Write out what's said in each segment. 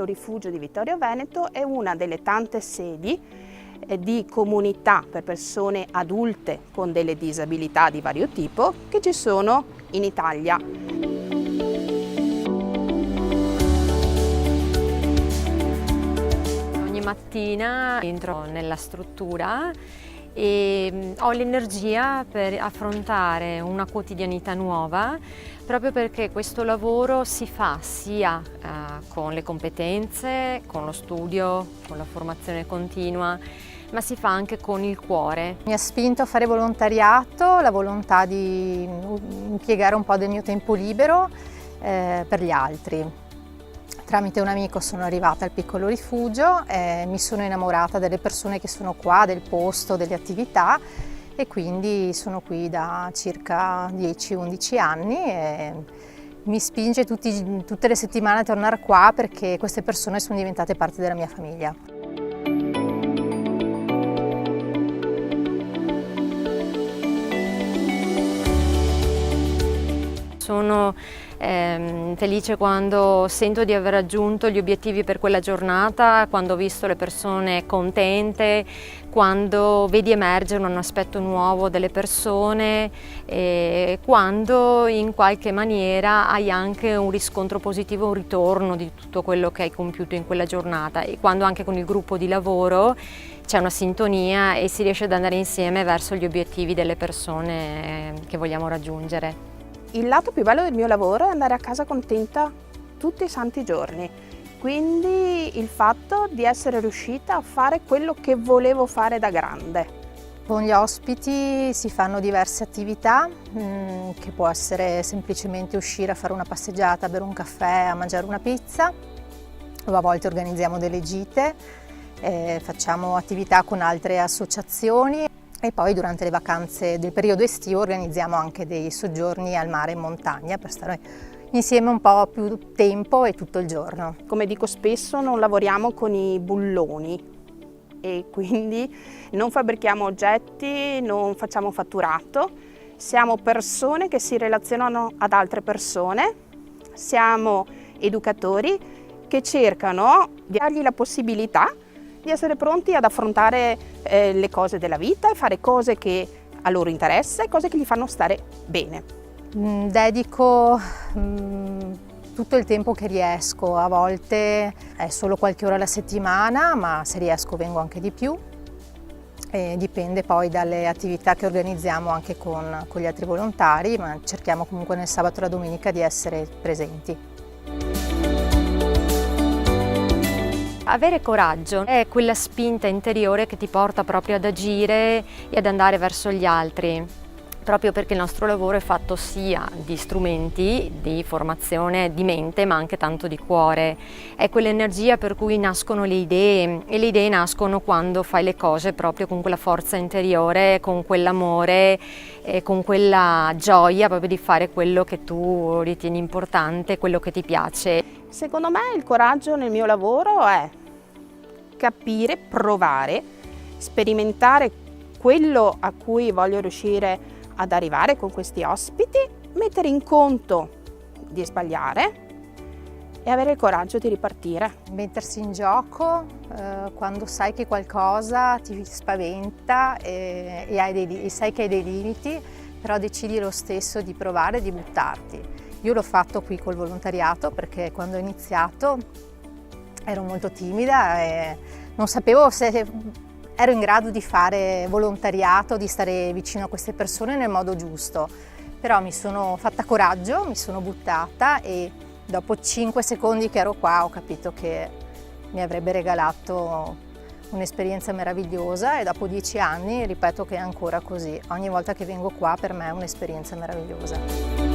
Rifugio di Vittorio Veneto è una delle tante sedi di comunità per persone adulte con delle disabilità di vario tipo che ci sono in Italia. Ogni mattina entro nella struttura e ho l'energia per affrontare una quotidianità nuova, proprio perché questo lavoro si fa sia con le competenze, con lo studio, con la formazione continua, ma si fa anche con il cuore. Mi ha spinto a fare volontariato la volontà di impiegare un po' del mio tempo libero per gli altri. Tramite un amico sono arrivata al piccolo rifugio e mi sono innamorata delle persone che sono qua, del posto, delle attività, e quindi sono qui da circa 10-11 anni e mi spinge tutte le settimane a tornare qua perché queste persone sono diventate parte della mia famiglia. Sono felice quando sento di aver raggiunto gli obiettivi per quella giornata, quando ho visto le persone contente, quando vedi emergere un aspetto nuovo delle persone e quando in qualche maniera hai anche un riscontro positivo, un ritorno di tutto quello che hai compiuto in quella giornata, e quando anche con il gruppo di lavoro c'è una sintonia e si riesce ad andare insieme verso gli obiettivi delle persone che vogliamo raggiungere. Il lato più bello del mio lavoro è andare a casa contenta tutti i santi giorni, quindi il fatto di essere riuscita a fare quello che volevo fare da grande. Con gli ospiti si fanno diverse attività, che può essere semplicemente uscire a fare una passeggiata, a bere un caffè, a mangiare una pizza, o a volte organizziamo delle gite, facciamo attività con altre associazioni. E poi durante le vacanze del periodo estivo organizziamo anche dei soggiorni al mare e in montagna per stare insieme un po' più tempo e tutto il giorno. Come dico spesso, non lavoriamo con i bulloni e quindi non fabbrichiamo oggetti, non facciamo fatturato, siamo persone che si relazionano ad altre persone, siamo educatori che cercano di dargli la possibilità di essere pronti ad affrontare le cose della vita e fare cose che a loro interessa e cose che gli fanno stare bene. Dedico tutto il tempo che riesco, a volte è solo qualche ora alla settimana, ma se riesco vengo anche di più. E dipende poi dalle attività che organizziamo anche con gli altri volontari, ma cerchiamo comunque nel sabato e la domenica di essere presenti. Avere coraggio è quella spinta interiore che ti porta proprio ad agire e ad andare verso gli altri, proprio perché il nostro lavoro è fatto sia di strumenti, di formazione di mente, ma anche tanto di cuore. È quell'energia per cui nascono le idee, e le idee nascono quando fai le cose proprio con quella forza interiore, con quell'amore, con quella gioia proprio di fare quello che tu ritieni importante, quello che ti piace. Secondo me il coraggio nel mio lavoro è capire, provare, sperimentare quello a cui voglio riuscire ad arrivare con questi ospiti, mettere in conto di sbagliare e avere il coraggio di ripartire. Mettersi in gioco quando sai che qualcosa ti spaventa e sai che hai dei limiti, però decidi lo stesso di provare, di buttarti. Io l'ho fatto qui col volontariato perché quando ho iniziato ero molto timida e non sapevo se ero in grado di fare volontariato, di stare vicino a queste persone nel modo giusto. Però mi sono fatta coraggio, mi sono buttata e dopo 5 secondi che ero qua ho capito che mi avrebbe regalato un'esperienza meravigliosa e dopo 10 anni ripeto che è ancora così. Ogni volta che vengo qua per me è un'esperienza meravigliosa.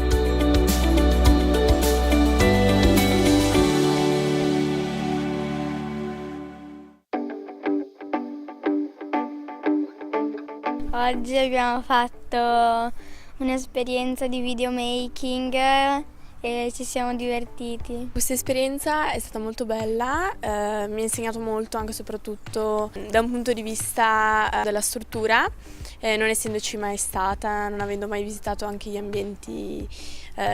Oggi abbiamo fatto un'esperienza di videomaking e ci siamo divertiti. Questa esperienza è stata molto bella, mi ha insegnato molto anche e soprattutto da un punto di vista della struttura, non essendoci mai stata, non avendo mai visitato anche gli ambienti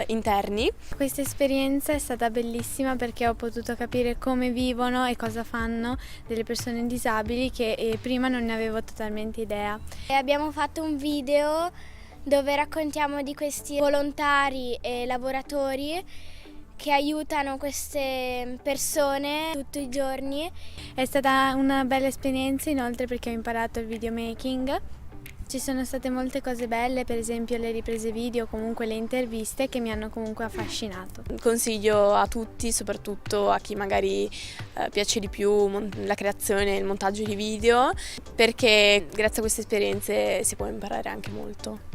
interni. Questa esperienza è stata bellissima perché ho potuto capire come vivono e cosa fanno delle persone disabili che prima non ne avevo totalmente idea. E abbiamo fatto un video dove raccontiamo di questi volontari e lavoratori che aiutano queste persone tutti i giorni. È stata una bella esperienza inoltre perché ho imparato il videomaking. Ci sono state molte cose belle, per esempio le riprese video, comunque le interviste che mi hanno comunque affascinato. Consiglio a tutti, soprattutto a chi magari piace di più la creazione e il montaggio di video, perché grazie a queste esperienze si può imparare anche molto.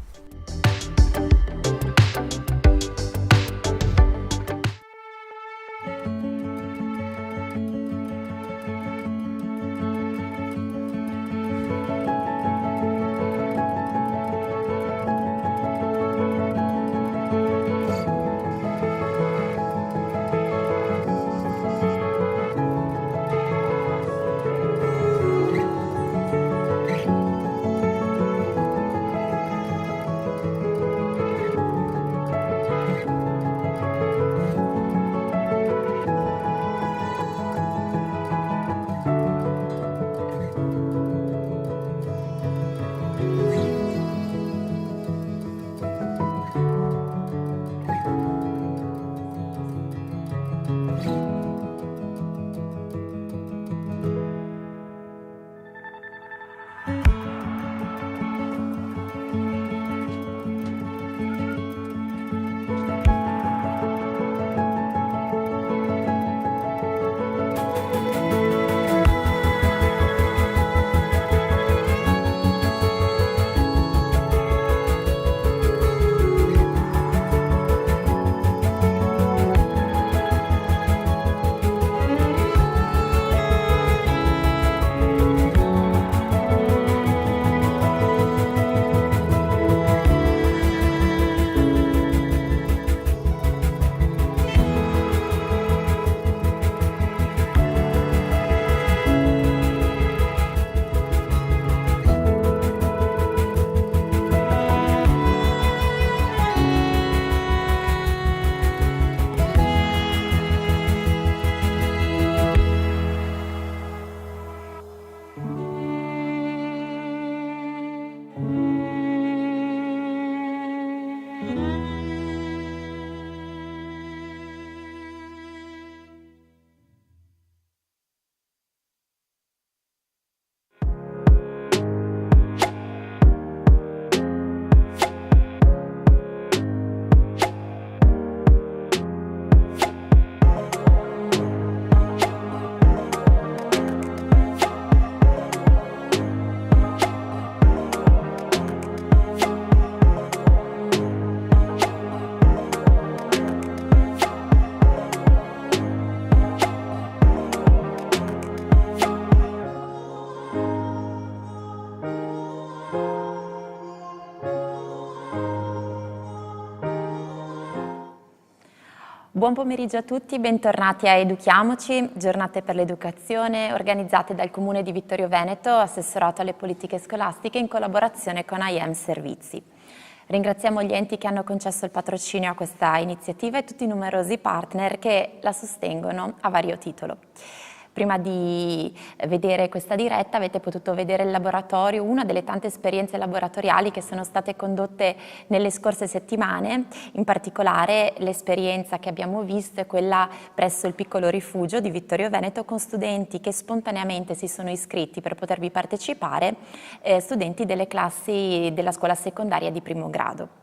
Buon pomeriggio a tutti, bentornati a Educhiamoci, giornate per l'educazione organizzate dal Comune di Vittorio Veneto, assessorato alle politiche scolastiche in collaborazione con IM Servizi. Ringraziamo gli enti che hanno concesso il patrocinio a questa iniziativa e tutti i numerosi partner che la sostengono a vario titolo. Prima di vedere questa diretta avete potuto vedere il laboratorio, una delle tante esperienze laboratoriali che sono state condotte nelle scorse settimane. In particolare l'esperienza che abbiamo visto è quella presso il piccolo rifugio di Vittorio Veneto, con studenti che spontaneamente si sono iscritti per potervi partecipare, studenti delle classi della scuola secondaria di primo grado.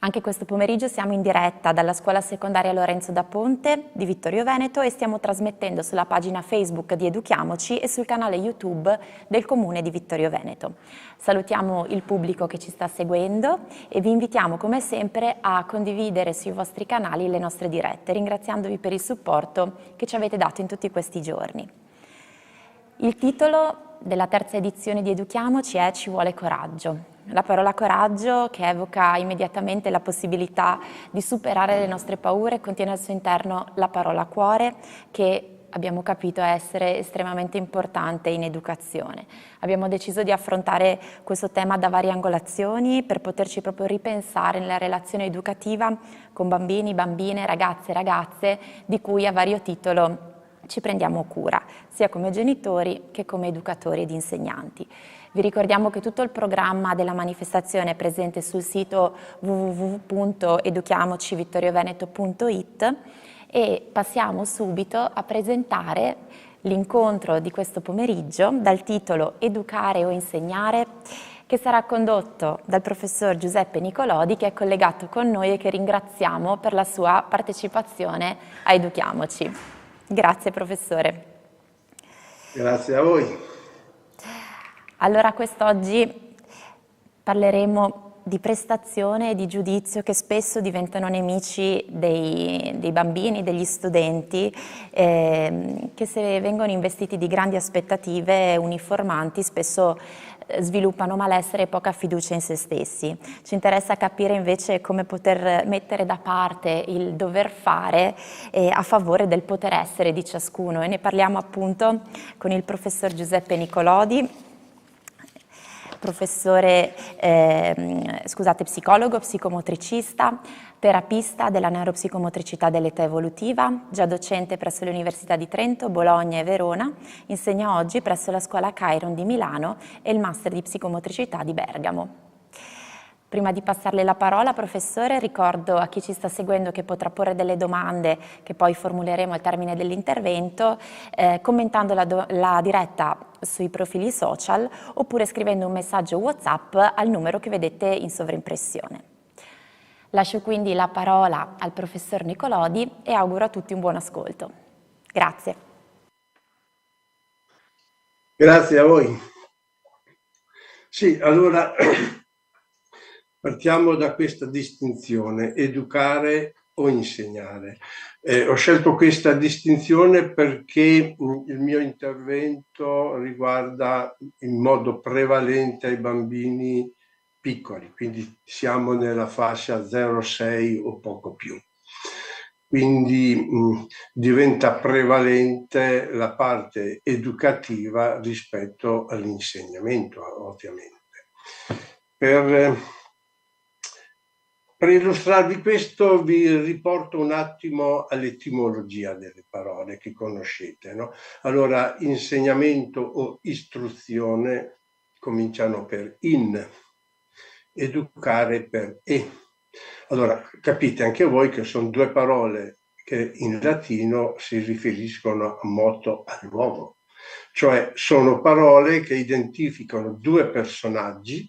Anche questo pomeriggio siamo in diretta dalla scuola secondaria Lorenzo da Ponte di Vittorio Veneto e stiamo trasmettendo sulla pagina Facebook di Educhiamoci e sul canale YouTube del Comune di Vittorio Veneto. Salutiamo il pubblico che ci sta seguendo e vi invitiamo come sempre a condividere sui vostri canali le nostre dirette, ringraziandovi per il supporto che ci avete dato in tutti questi giorni. Il titolo della terza edizione di Educhiamoci è Ci vuole coraggio. La parola coraggio, che evoca immediatamente la possibilità di superare le nostre paure, contiene al suo interno la parola cuore, che abbiamo capito essere estremamente importante in educazione. Abbiamo deciso di affrontare questo tema da varie angolazioni per poterci proprio ripensare nella relazione educativa con bambini, bambine, ragazze e ragazze di cui a vario titolo ci prendiamo cura, sia come genitori che come educatori ed insegnanti. Vi ricordiamo che tutto il programma della manifestazione è presente sul sito www.educhiamocivittorioveneto.it e passiamo subito a presentare l'incontro di questo pomeriggio dal titolo Educare o insegnare, che sarà condotto dal professor Giuseppe Nicolodi, che è collegato con noi e che ringraziamo per la sua partecipazione a Educhiamoci. Grazie professore. Grazie a voi. Allora quest'oggi parleremo di prestazione e di giudizio, che spesso diventano nemici dei bambini, degli studenti, che se vengono investiti di grandi aspettative uniformanti spesso sviluppano malessere e poca fiducia in se stessi. Ci interessa capire invece come poter mettere da parte il dover fare a favore del poter essere di ciascuno, e ne parliamo appunto con il professor Giuseppe Nicolodi, professore, psicologo, psicomotricista, terapista della neuropsicomotricità dell'età evolutiva, già docente presso le Università di Trento, Bologna e Verona, insegna oggi presso la Scuola Chiron di Milano e il Master di Psicomotricità di Bergamo. Prima di passarle la parola, professore, ricordo a chi ci sta seguendo che potrà porre delle domande che poi formuleremo al termine dell'intervento, commentando la diretta sui profili social oppure scrivendo un messaggio WhatsApp al numero che vedete in sovraimpressione. Lascio quindi la parola al professor Nicolodi e auguro a tutti un buon ascolto. Grazie. Grazie a voi. Sì, allora partiamo da questa distinzione, educare o insegnare. Ho scelto questa distinzione perché il mio intervento riguarda in modo prevalente ai bambini piccoli, quindi siamo nella fascia 0-6 o poco più. Quindi diventa prevalente la parte educativa rispetto all'insegnamento, ovviamente. Per illustrarvi questo vi riporto un attimo all'etimologia delle parole che conoscete, no? Allora, insegnamento o istruzione cominciano per in, educare per e. Allora, capite anche voi che sono due parole che in latino si riferiscono a moto, a luogo, cioè sono parole che identificano due personaggi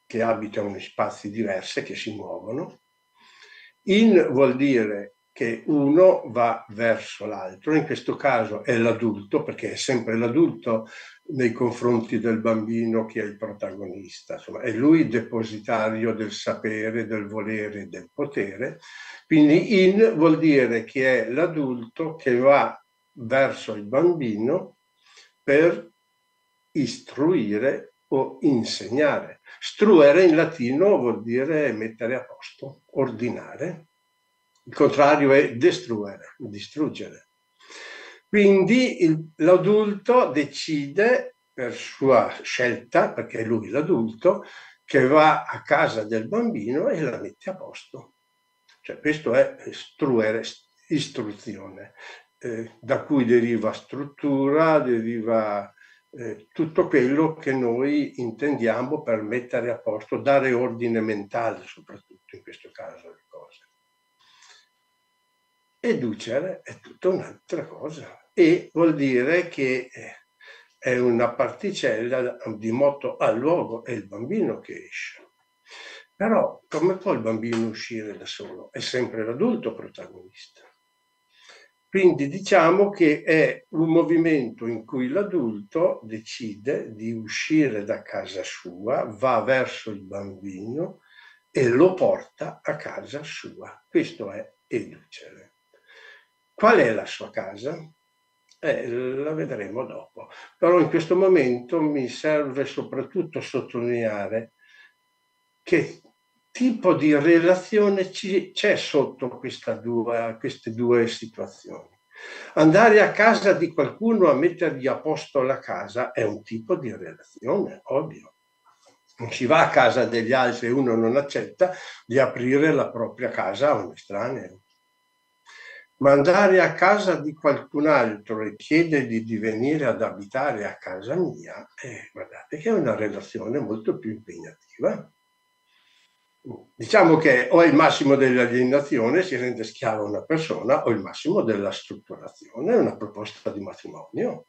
che abitano in spazi diversi, che si muovono. In vuol dire che uno va verso l'altro, in questo caso è l'adulto, perché è sempre l'adulto nei confronti del bambino che è il protagonista, insomma, è lui il depositario del sapere, del volere e del potere. Quindi in vuol dire che è l'adulto che va verso il bambino per istruire o insegnare. Struere in latino vuol dire mettere a posto, ordinare. Il contrario è destruere, distruggere. Quindi l'adulto decide per sua scelta, perché è lui l'adulto, che va a casa del bambino e la mette a posto. Cioè questo è struere, istruzione. da cui deriva struttura, deriva tutto quello che noi intendiamo per mettere a posto, dare ordine mentale soprattutto in questo caso alle cose. Educere è tutta un'altra cosa e vuol dire che è una particella di moto al luogo, è il bambino che esce. Però come può il bambino uscire da solo? È sempre l'adulto protagonista. Quindi diciamo che è un movimento in cui l'adulto decide di uscire da casa sua, va verso il bambino e lo porta a casa sua. Questo è educere. Qual è la sua casa? La vedremo dopo. Però in questo momento mi serve soprattutto sottolineare che tipo di relazione c'è sotto queste due situazioni. Andare a casa di qualcuno a mettergli a posto la casa è un tipo di relazione, ovvio. Non si va a casa degli altri e uno non accetta di aprire la propria casa a un estraneo. Ma andare a casa di qualcun altro e chiedergli di venire ad abitare a casa mia, guardate che è una relazione molto più impegnativa. Diciamo che o è il massimo dell'alienazione, si rende schiava una persona, o il massimo della strutturazione, una proposta di matrimonio.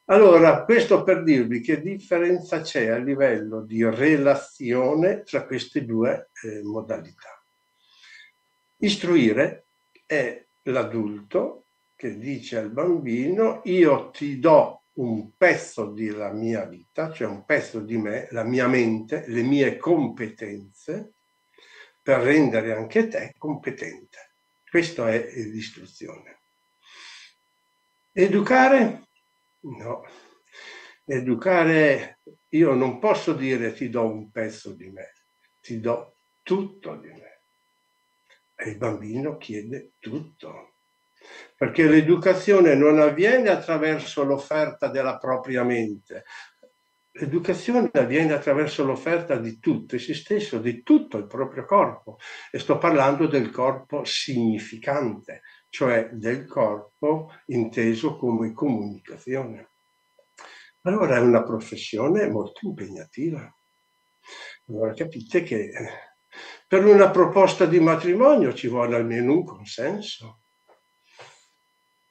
Allora, questo per dirvi che differenza c'è a livello di relazione tra queste due modalità. Istruire è l'adulto che dice al bambino: io ti do un pezzo della mia vita, cioè un pezzo di me, la mia mente, le mie competenze, per rendere anche te competente. Questa è l'istruzione. Educare? No. Educare, io non posso dire ti do un pezzo di me, ti do tutto di me. E il bambino chiede tutto. Perché l'educazione non avviene attraverso l'offerta della propria mente. L'educazione avviene attraverso l'offerta di tutto se stesso, di tutto il proprio corpo. E sto parlando del corpo significante, cioè del corpo inteso come comunicazione. Allora è una professione molto impegnativa. Allora capite che per una proposta di matrimonio ci vuole almeno un consenso.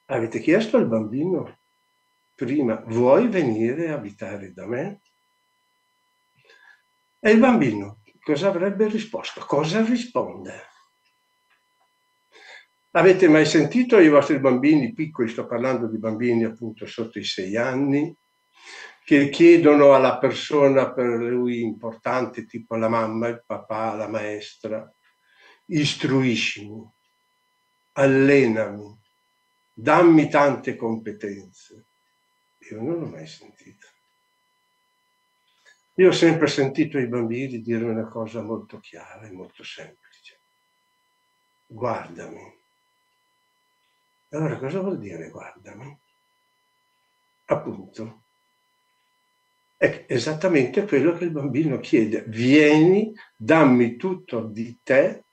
Avete chiesto al bambino prima: vuoi venire a abitare da me? E il bambino cosa avrebbe risposto? Cosa risponde? Avete mai sentito i vostri bambini piccoli, sto parlando di bambini appunto sotto i 6 anni, che chiedono alla persona per lui importante, tipo la mamma, il papà, la maestra: istruiscimi, allenami, dammi tante competenze? Io non l'ho mai sentito. Io ho sempre sentito i bambini dire una cosa molto chiara e molto semplice: guardami. Allora cosa vuol dire guardami? Appunto, è esattamente quello che il bambino chiede: vieni, dammi tutto di te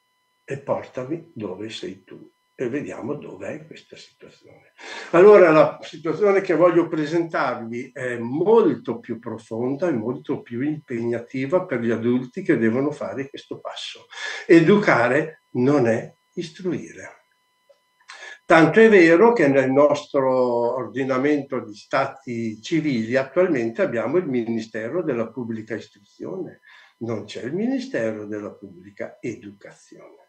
e portami dove sei tu. E vediamo dov'è questa situazione. Allora la situazione che voglio presentarvi è molto più profonda e molto più impegnativa per gli adulti che devono fare questo passo. Educare non è istruire. Tanto è vero che nel nostro ordinamento di stati civili attualmente abbiamo il Ministero della Pubblica Istruzione, non c'è il Ministero della Pubblica Educazione.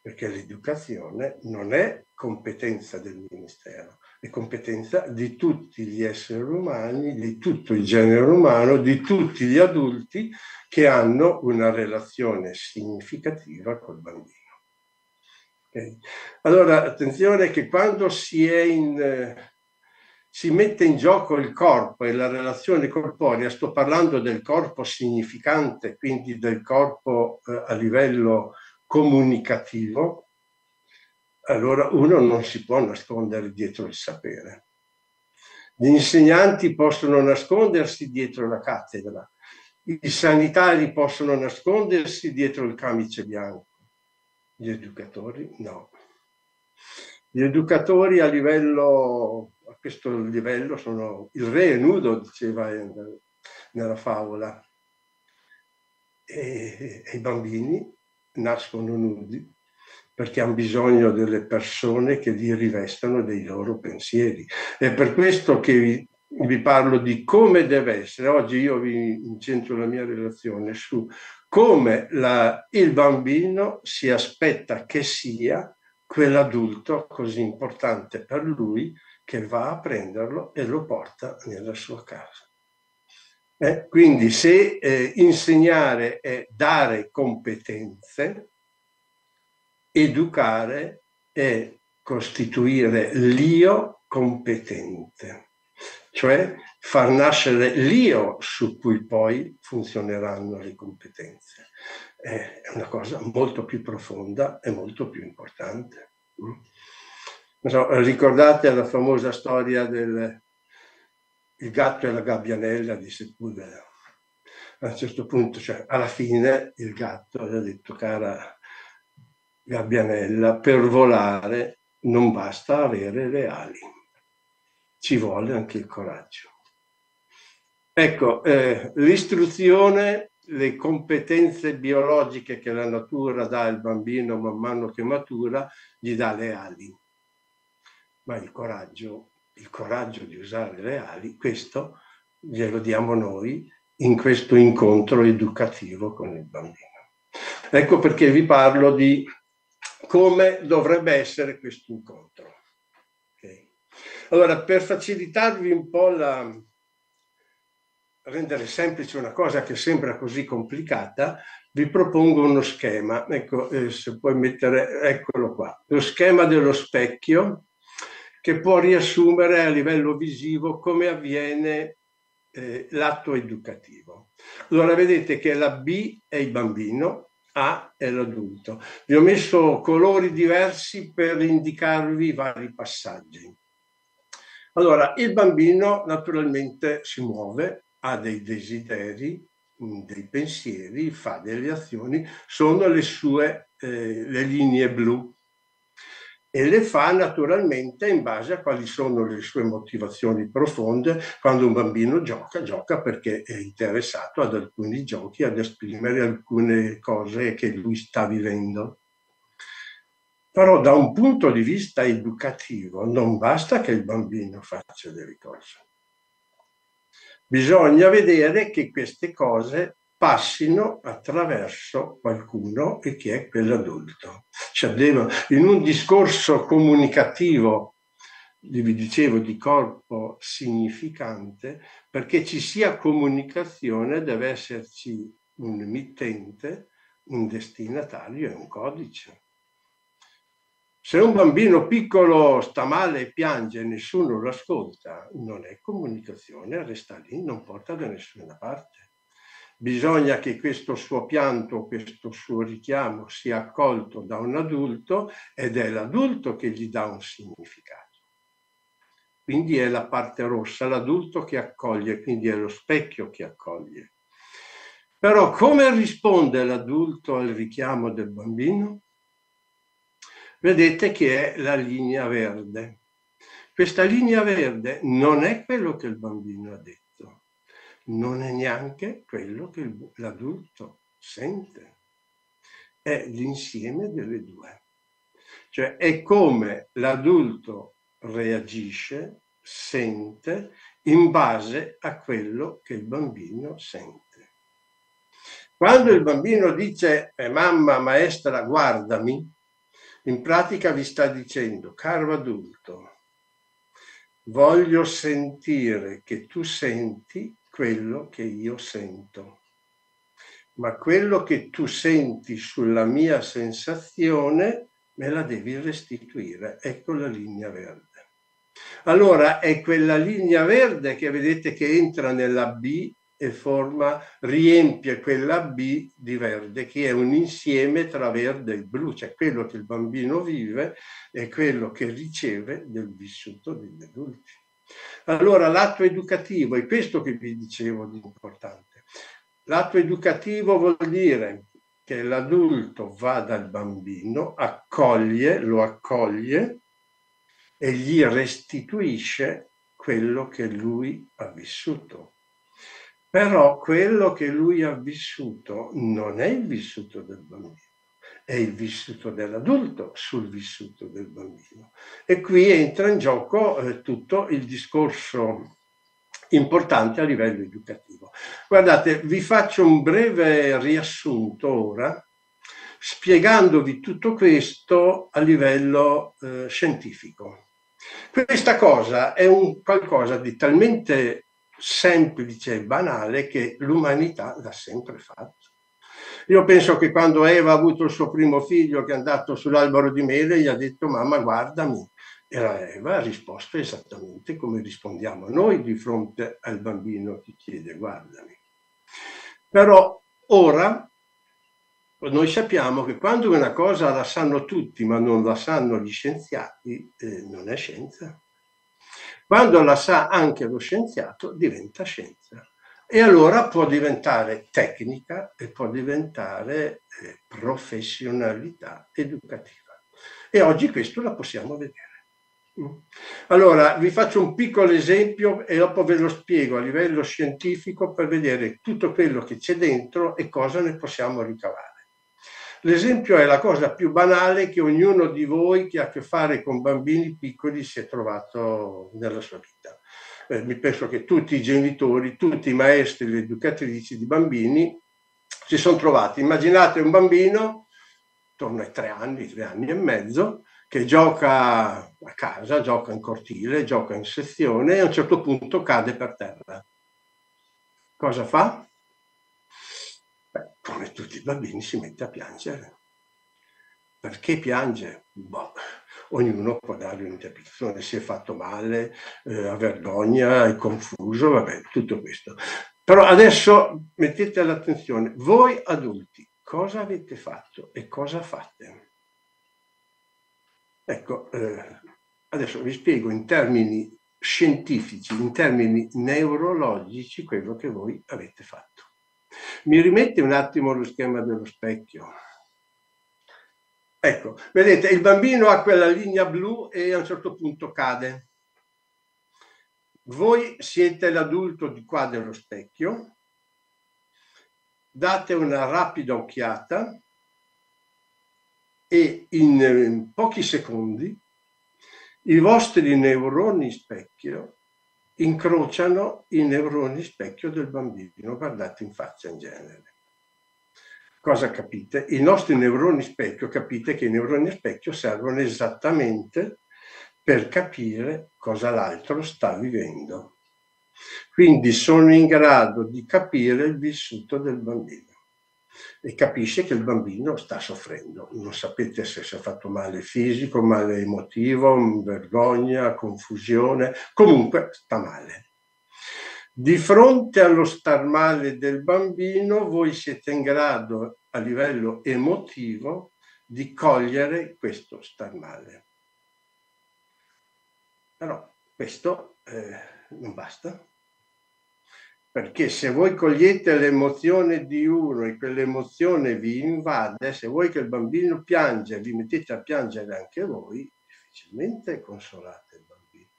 Perché l'educazione non è competenza del Ministero, è competenza di tutti gli esseri umani, di tutto il genere umano, di tutti gli adulti che hanno una relazione significativa col bambino. Okay? Allora, attenzione che quando si mette in gioco il corpo e la relazione corporea, sto parlando del corpo significante, quindi del corpo a livello comunicativo, allora uno non si può nascondere dietro il sapere. Gli insegnanti possono nascondersi dietro la cattedra, i sanitari possono nascondersi dietro il camice bianco, gli educatori no. Gli educatori a questo livello sono il re è nudo, diceva nella favola, e i bambini nascono nudi perché hanno bisogno delle persone che li rivestano dei loro pensieri. È per questo che vi parlo di come deve essere. Oggi io vi incentro la mia relazione su come il bambino si aspetta che sia quell'adulto così importante per lui, che va a prenderlo e lo porta nella sua casa. Quindi se insegnare è dare competenze, educare è costituire l'io competente, cioè far nascere l'io su cui poi funzioneranno le competenze. È una cosa molto più profonda e molto più importante. Ricordate la famosa storia del gatto e la gabbianella di Sepúlveda? A un certo punto, cioè alla fine, il gatto gli ha detto: cara gabbianella, per volare non basta avere le ali, ci vuole anche il coraggio. Ecco, l'istruzione, le competenze biologiche che la natura dà al bambino man mano che matura, gli dà le ali. Ma il coraggio di usare le ali, questo glielo diamo noi in questo incontro educativo con il bambino. Ecco perché vi parlo di come dovrebbe essere questo incontro. Okay. Allora, per facilitarvi un po' rendere semplice una cosa che sembra così complicata, vi propongo uno schema. Ecco, se puoi mettere, eccolo qua, lo schema dello specchio, che può riassumere a livello visivo come avviene l'atto educativo. Allora vedete che la B è il bambino, A è l'adulto. Vi ho messo colori diversi per indicarvi i vari passaggi. Allora, il bambino naturalmente si muove, ha dei desideri, dei pensieri, fa delle azioni, sono le linee blu, e le fa naturalmente in base a quali sono le sue motivazioni profonde. Quando un bambino gioca perché è interessato ad alcuni giochi, ad esprimere alcune cose che lui sta vivendo. Però da un punto di vista educativo non basta che il bambino faccia delle cose. Bisogna vedere che queste cose passino attraverso qualcuno, e che è quell'adulto. Cioè in un discorso comunicativo, vi dicevo, di corpo significante, perché ci sia comunicazione deve esserci un emittente, un destinatario e un codice. Se un bambino piccolo sta male e piange e nessuno lo ascolta, non è comunicazione, resta lì, non porta da nessuna parte. Bisogna che questo suo pianto, questo suo richiamo sia accolto da un adulto, ed è l'adulto che gli dà un significato. Quindi è la parte rossa, l'adulto che accoglie, quindi è lo specchio che accoglie. Però come risponde l'adulto al richiamo del bambino? Vedete che è la linea verde. Questa linea verde non è quello che il bambino ha detto. Non è neanche quello che l'adulto sente, è l'insieme delle due. Cioè è come l'adulto reagisce, sente, in base a quello che il bambino sente. Quando il bambino dice mamma, maestra, guardami, in pratica vi sta dicendo: caro adulto, voglio sentire che tu senti quello che io sento, ma quello che tu senti sulla mia sensazione me la devi restituire. Ecco la linea verde. Allora è quella linea verde che vedete che entra nella B e riempie quella B di verde, che è un insieme tra verde e blu, cioè quello che il bambino vive e quello che riceve del vissuto degli adulti. Allora l'atto educativo è questo che vi dicevo di importante. L'atto educativo vuol dire che l'adulto va dal bambino, lo accoglie, e gli restituisce quello che lui ha vissuto. Però quello che lui ha vissuto non è il vissuto del bambino, è il vissuto dell'adulto sul vissuto del bambino. E qui entra in gioco tutto il discorso importante a livello educativo. Guardate, vi faccio un breve riassunto ora, spiegandovi tutto questo a livello scientifico. Questa cosa è un qualcosa di talmente semplice e banale che l'umanità l'ha sempre fatto. Io penso che quando Eva ha avuto il suo primo figlio, che è andato sull'albero di mele, gli ha detto: mamma, guardami. E Eva ha risposto esattamente come rispondiamo noi di fronte al bambino che chiede guardami. Però ora noi sappiamo che quando una cosa la sanno tutti ma non la sanno gli scienziati, non è scienza. Quando la sa anche lo scienziato diventa scienza. E allora può diventare tecnica e può diventare professionalità educativa. E oggi questo la possiamo vedere. Allora, vi faccio un piccolo esempio e dopo ve lo spiego a livello scientifico per vedere tutto quello che c'è dentro e cosa ne possiamo ricavare. L'esempio è la cosa più banale che ognuno di voi che ha a che fare con bambini piccoli si è trovato nella sua vita. Mi penso che tutti i genitori, tutti i maestri, le educatrici di bambini si sono trovati. Immaginate un bambino, attorno ai 3 anni e mezzo, che gioca a casa, gioca in cortile, gioca in sezione e a un certo punto cade per terra. Cosa fa? Beh, come tutti i bambini si mette a piangere. Perché piange? Boh, ognuno può dare un'interpretazione, si è fatto male, ha vergogna, è confuso, vabbè, tutto questo. Però adesso mettete l'attenzione, voi adulti, cosa avete fatto e cosa fate? Ecco, adesso vi spiego in termini scientifici, in termini neurologici, quello che voi avete fatto. Mi rimette un attimo lo schema dello specchio. Ecco, vedete, il bambino ha quella linea blu e a un certo punto cade. Voi siete l'adulto di qua dello specchio, date una rapida occhiata e in pochi secondi i vostri neuroni specchio incrociano i neuroni specchio del bambino, guardate in faccia in genere. Cosa capite? I nostri neuroni specchio, capite che i neuroni specchio servono esattamente per capire cosa l'altro sta vivendo. Quindi sono in grado di capire il vissuto del bambino e capisce che il bambino sta soffrendo. Non sapete se si è fatto male fisico, male emotivo, vergogna, confusione, comunque sta male. Di fronte allo star male del bambino, voi siete in grado a livello emotivo di cogliere questo star male. Però questo non basta, perché se voi cogliete l'emozione di uno e quell'emozione vi invade, se vuoi che il bambino piange e vi mettete a piangere anche voi, difficilmente consolate il bambino.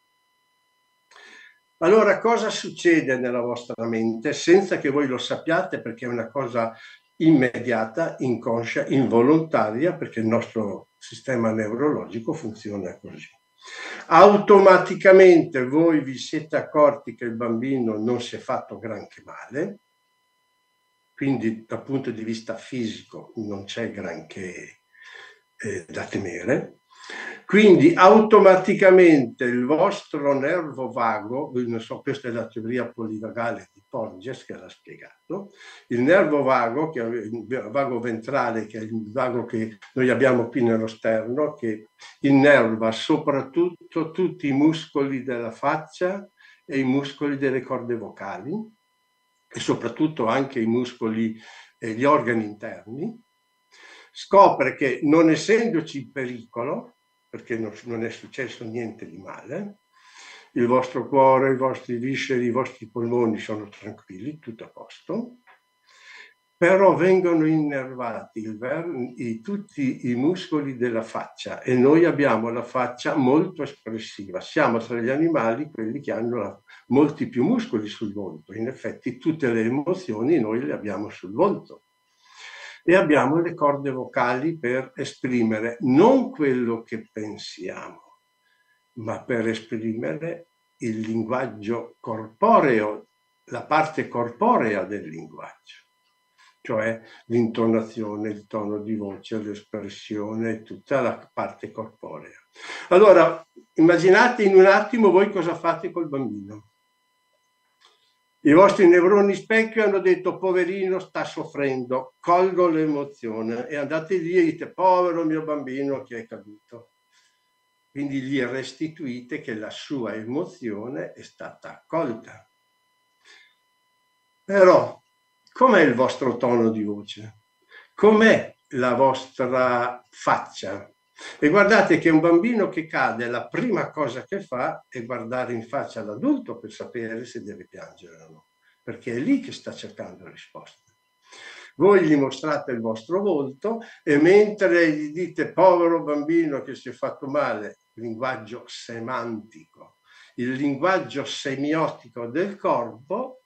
Allora cosa succede nella vostra mente senza che voi lo sappiate, perché è una cosa immediata, inconscia, involontaria, perché il nostro sistema neurologico funziona così. Automaticamente voi vi siete accorti che il bambino non si è fatto granché male, quindi dal punto di vista fisico non c'è granché da temere. Quindi automaticamente il vostro nervo vago, non so, questa è la teoria polivagale di Porges che l'ha spiegato, il nervo vago, che è il vago ventrale, che è il vago che noi abbiamo qui nello sterno, che innerva soprattutto tutti i muscoli della faccia e i muscoli delle corde vocali e soprattutto anche i muscoli e gli organi interni, scopre che non essendoci pericolo, perché non è successo niente di male, il vostro cuore, i vostri visceri, i vostri polmoni sono tranquilli, tutto a posto, però vengono innervati tutti i muscoli della faccia e noi abbiamo la faccia molto espressiva. Siamo tra gli animali quelli che hanno molti più muscoli sul volto. In effetti tutte le emozioni noi le abbiamo sul volto. E abbiamo le corde vocali per esprimere non quello che pensiamo, ma per esprimere il linguaggio corporeo, la parte corporea del linguaggio, cioè l'intonazione, il tono di voce, l'espressione, tutta la parte corporea. Allora, immaginate in un attimo voi cosa fate col bambino. I vostri neuroni specchio hanno detto poverino sta soffrendo, colgo l'emozione e andate lì e dite povero mio bambino che è caduto. Quindi gli restituite che la sua emozione è stata accolta. Però com'è il vostro tono di voce? Com'è la vostra faccia? E guardate che un bambino che cade, la prima cosa che fa è guardare in faccia all'adulto per sapere se deve piangere o no, perché è lì che sta cercando risposte. Voi gli mostrate il vostro volto e mentre gli dite povero bambino che si è fatto male, linguaggio semantico, il linguaggio semiotico del corpo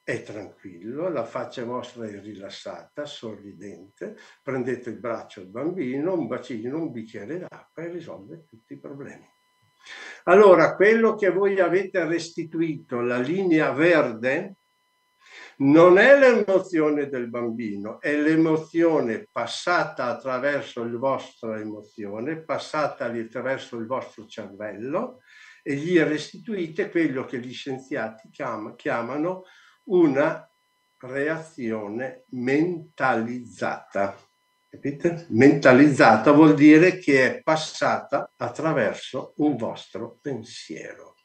è tranquillo, la faccia vostra è rilassata, sorridente, prendete il braccio al bambino, un bacino, un bicchiere d'acqua e risolve tutti i problemi. Allora, quello che voi avete restituito, la linea verde, non è l'emozione del bambino, è l'emozione passata attraverso la vostra emozione, passata attraverso il vostro cervello e gli restituite quello che gli scienziati chiamano una reazione mentalizzata. Capite? Mentalizzata vuol dire che è passata attraverso un vostro pensiero.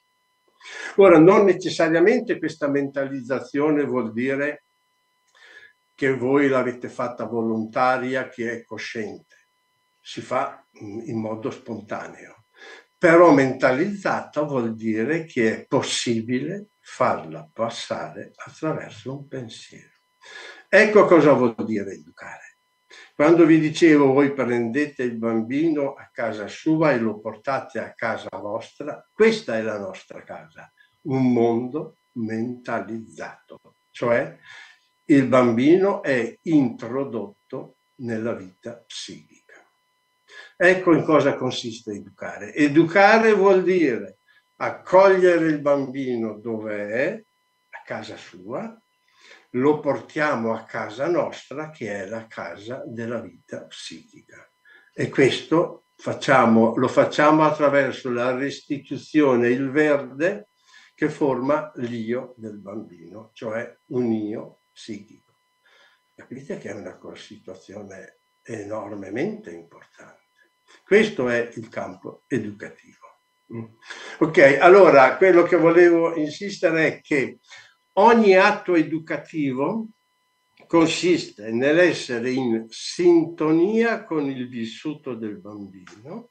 Ora, non necessariamente questa mentalizzazione vuol dire che voi l'avete fatta volontaria, che è cosciente. Si fa in modo spontaneo. Però mentalizzata vuol dire che è possibile farla passare attraverso un pensiero. Ecco cosa vuol dire educare. Quando vi dicevo voi prendete il bambino a casa sua e lo portate a casa vostra, questa è la nostra casa, un mondo mentalizzato, cioè il bambino è introdotto nella vita psichica. Ecco in cosa consiste educare. Educare vuol dire accogliere il bambino dove è, a casa sua, lo portiamo a casa nostra, che è la casa della vita psichica. E questo lo facciamo attraverso la restituzione, il verde, che forma l'io del bambino, cioè un io psichico. Capite che è una situazione enormemente importante. Questo è il campo educativo. Ok, allora quello che volevo insistere è che ogni atto educativo consiste nell'essere in sintonia con il vissuto del bambino,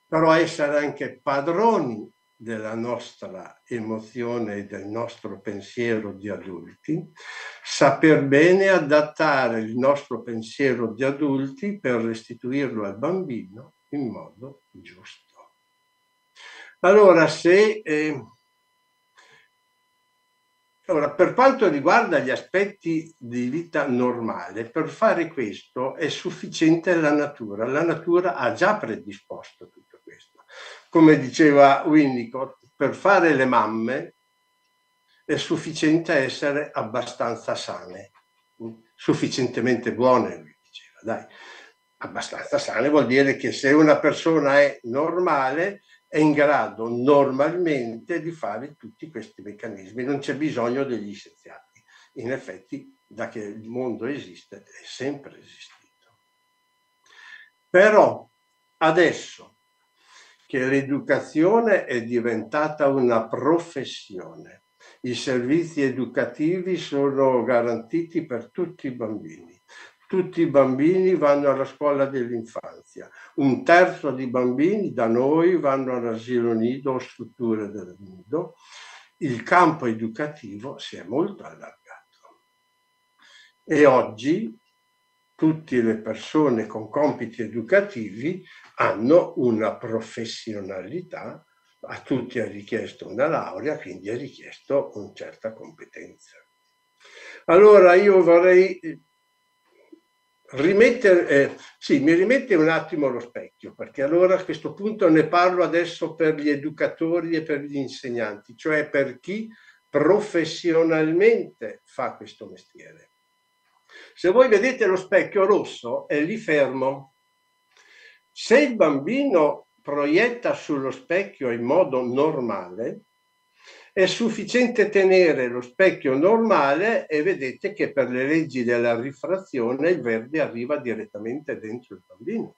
però essere anche padroni della nostra emozione e del nostro pensiero di adulti, saper bene adattare il nostro pensiero di adulti per restituirlo al bambino in modo giusto. Allora, per quanto riguarda gli aspetti di vita normale, per fare questo è sufficiente la natura. La natura ha già predisposto tutto questo. Come diceva Winnicott, per fare le mamme è sufficiente essere abbastanza sane, sufficientemente buone, lui diceva, dai. Abbastanza sane vuol dire che se una persona è normale è in grado normalmente di fare tutti questi meccanismi, non c'è bisogno degli scienziati. In effetti, da che il mondo esiste, è sempre esistito. Però adesso che l'educazione è diventata una professione, i servizi educativi sono garantiti per tutti i bambini. Tutti i bambini vanno alla scuola dell'infanzia, 1/3 di bambini da noi vanno all'asilo nido o strutture del nido. Il campo educativo si è molto allargato. E oggi tutte le persone con compiti educativi hanno una professionalità, a tutti è richiesto una laurea, quindi è richiesto una certa competenza. Allora io vorrei mi rimette un attimo lo specchio, perché allora a questo punto ne parlo adesso per gli educatori e per gli insegnanti, cioè per chi professionalmente fa questo mestiere. Se voi vedete lo specchio rosso, è lì fermo. Se il bambino proietta sullo specchio in modo normale, è sufficiente tenere lo specchio normale e vedete che per le leggi della rifrazione il verde arriva direttamente dentro il bambino.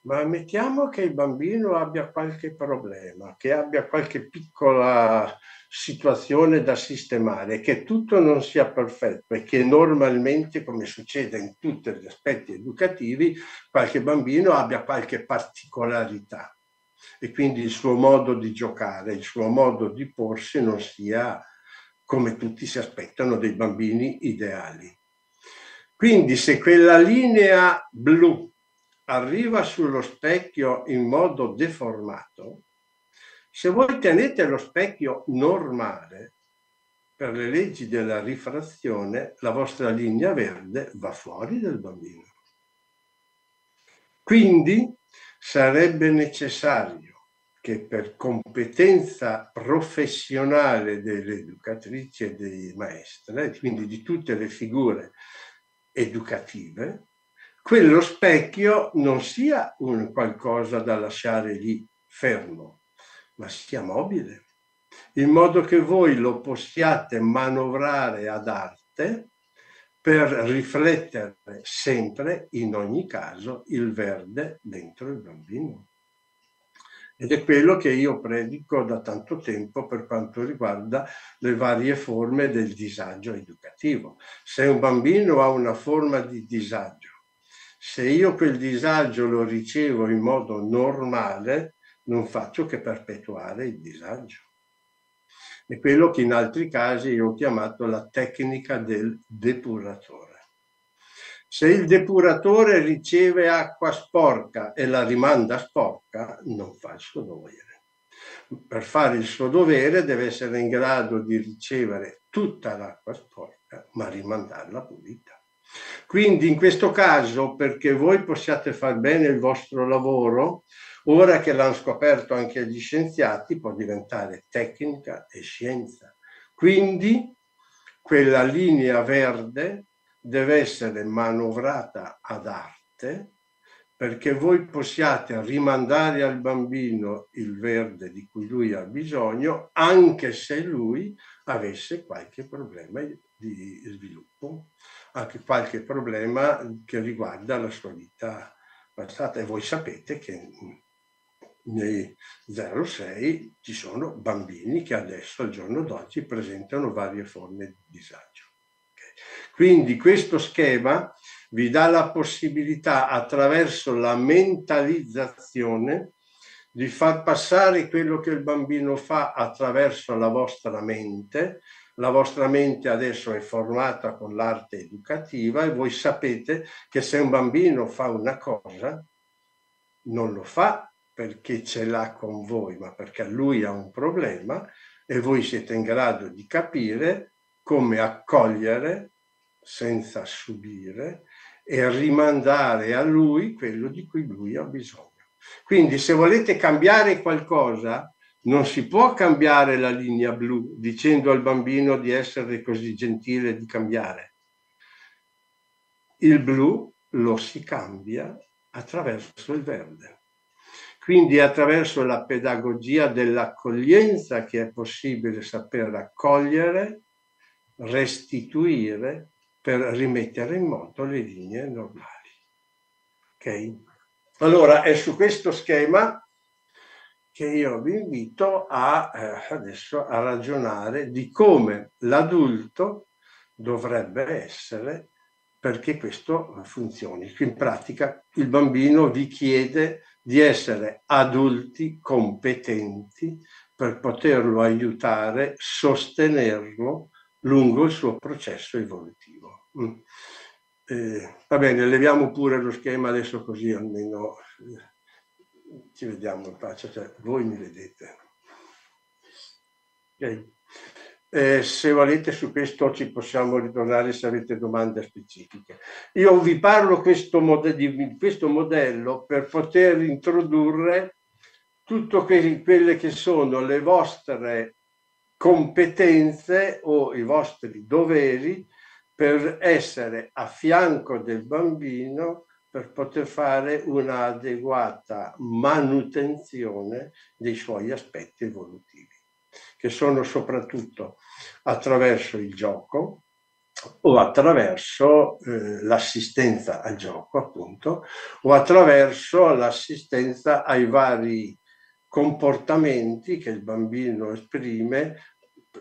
Ma ammettiamo che il bambino abbia qualche problema, che abbia qualche piccola situazione da sistemare, che tutto non sia perfetto e che normalmente, come succede in tutti gli aspetti educativi, qualche bambino abbia qualche particolarità e quindi il suo modo di giocare, il suo modo di porsi non sia come tutti si aspettano dei bambini ideali. Quindi se quella linea blu arriva sullo specchio in modo deformato, se voi tenete lo specchio normale, per le leggi della rifrazione, la vostra linea verde va fuori del bambino. Quindi sarebbe necessario che per competenza professionale delle educatrici e dei maestre, quindi di tutte le figure educative, quello specchio non sia un qualcosa da lasciare lì fermo, ma sia mobile, in modo che voi lo possiate manovrare ad arte per riflettere sempre, in ogni caso, il verde dentro il bambino. Ed è quello che io predico da tanto tempo per quanto riguarda le varie forme del disagio educativo. Se un bambino ha una forma di disagio, se io quel disagio lo ricevo in modo normale, non faccio che perpetuare il disagio. È quello che in altri casi io ho chiamato la tecnica del depuratore. Se il depuratore riceve acqua sporca e la rimanda sporca, non fa il suo dovere. Per fare il suo dovere deve essere in grado di ricevere tutta l'acqua sporca, ma rimandarla pulita. Quindi in questo caso, perché voi possiate far bene il vostro lavoro, ora che l'hanno scoperto anche gli scienziati, può diventare tecnica e scienza. Quindi quella linea verde deve essere manovrata ad arte perché voi possiate rimandare al bambino il verde di cui lui ha bisogno, anche se lui avesse qualche problema di sviluppo, anche qualche problema che riguarda la sua vita passata. E voi sapete che nei 0-6 ci sono bambini che adesso, al giorno d'oggi, presentano varie forme di disagio. Quindi questo schema vi dà la possibilità, attraverso la mentalizzazione, di far passare quello che il bambino fa attraverso la vostra mente. La vostra mente adesso è formata con l'arte educativa e voi sapete che se un bambino fa una cosa, non lo fa perché ce l'ha con voi, ma perché lui ha un problema e voi siete in grado di capire come accogliere senza subire e rimandare a lui quello di cui lui ha bisogno. Quindi se volete cambiare qualcosa, non si può cambiare la linea blu dicendo al bambino di essere così gentile di cambiare. Il blu lo si cambia attraverso il verde. Quindi attraverso la pedagogia dell'accoglienza che è possibile saper accogliere, restituire, per rimettere in moto le linee normali. Ok? Allora è su questo schema che io vi invito adesso a ragionare di come l'adulto dovrebbe essere perché questo funzioni. In pratica il bambino vi chiede di essere adulti competenti per poterlo aiutare, sostenerlo lungo il suo processo evolutivo. Va bene, leviamo pure lo schema adesso, così almeno ci vediamo in faccia, cioè voi mi vedete. Okay. Se volete su questo ci possiamo ritornare se avete domande specifiche. Io vi parlo di questo modello per poter introdurre tutte quelle che sono le vostre competenze o i vostri doveri per essere a fianco del bambino, per poter fare un'adeguata manutenzione dei suoi aspetti evolutivi, che sono soprattutto attraverso il gioco o attraverso l'assistenza al gioco, appunto, o attraverso l'assistenza ai vari comportamenti che il bambino esprime,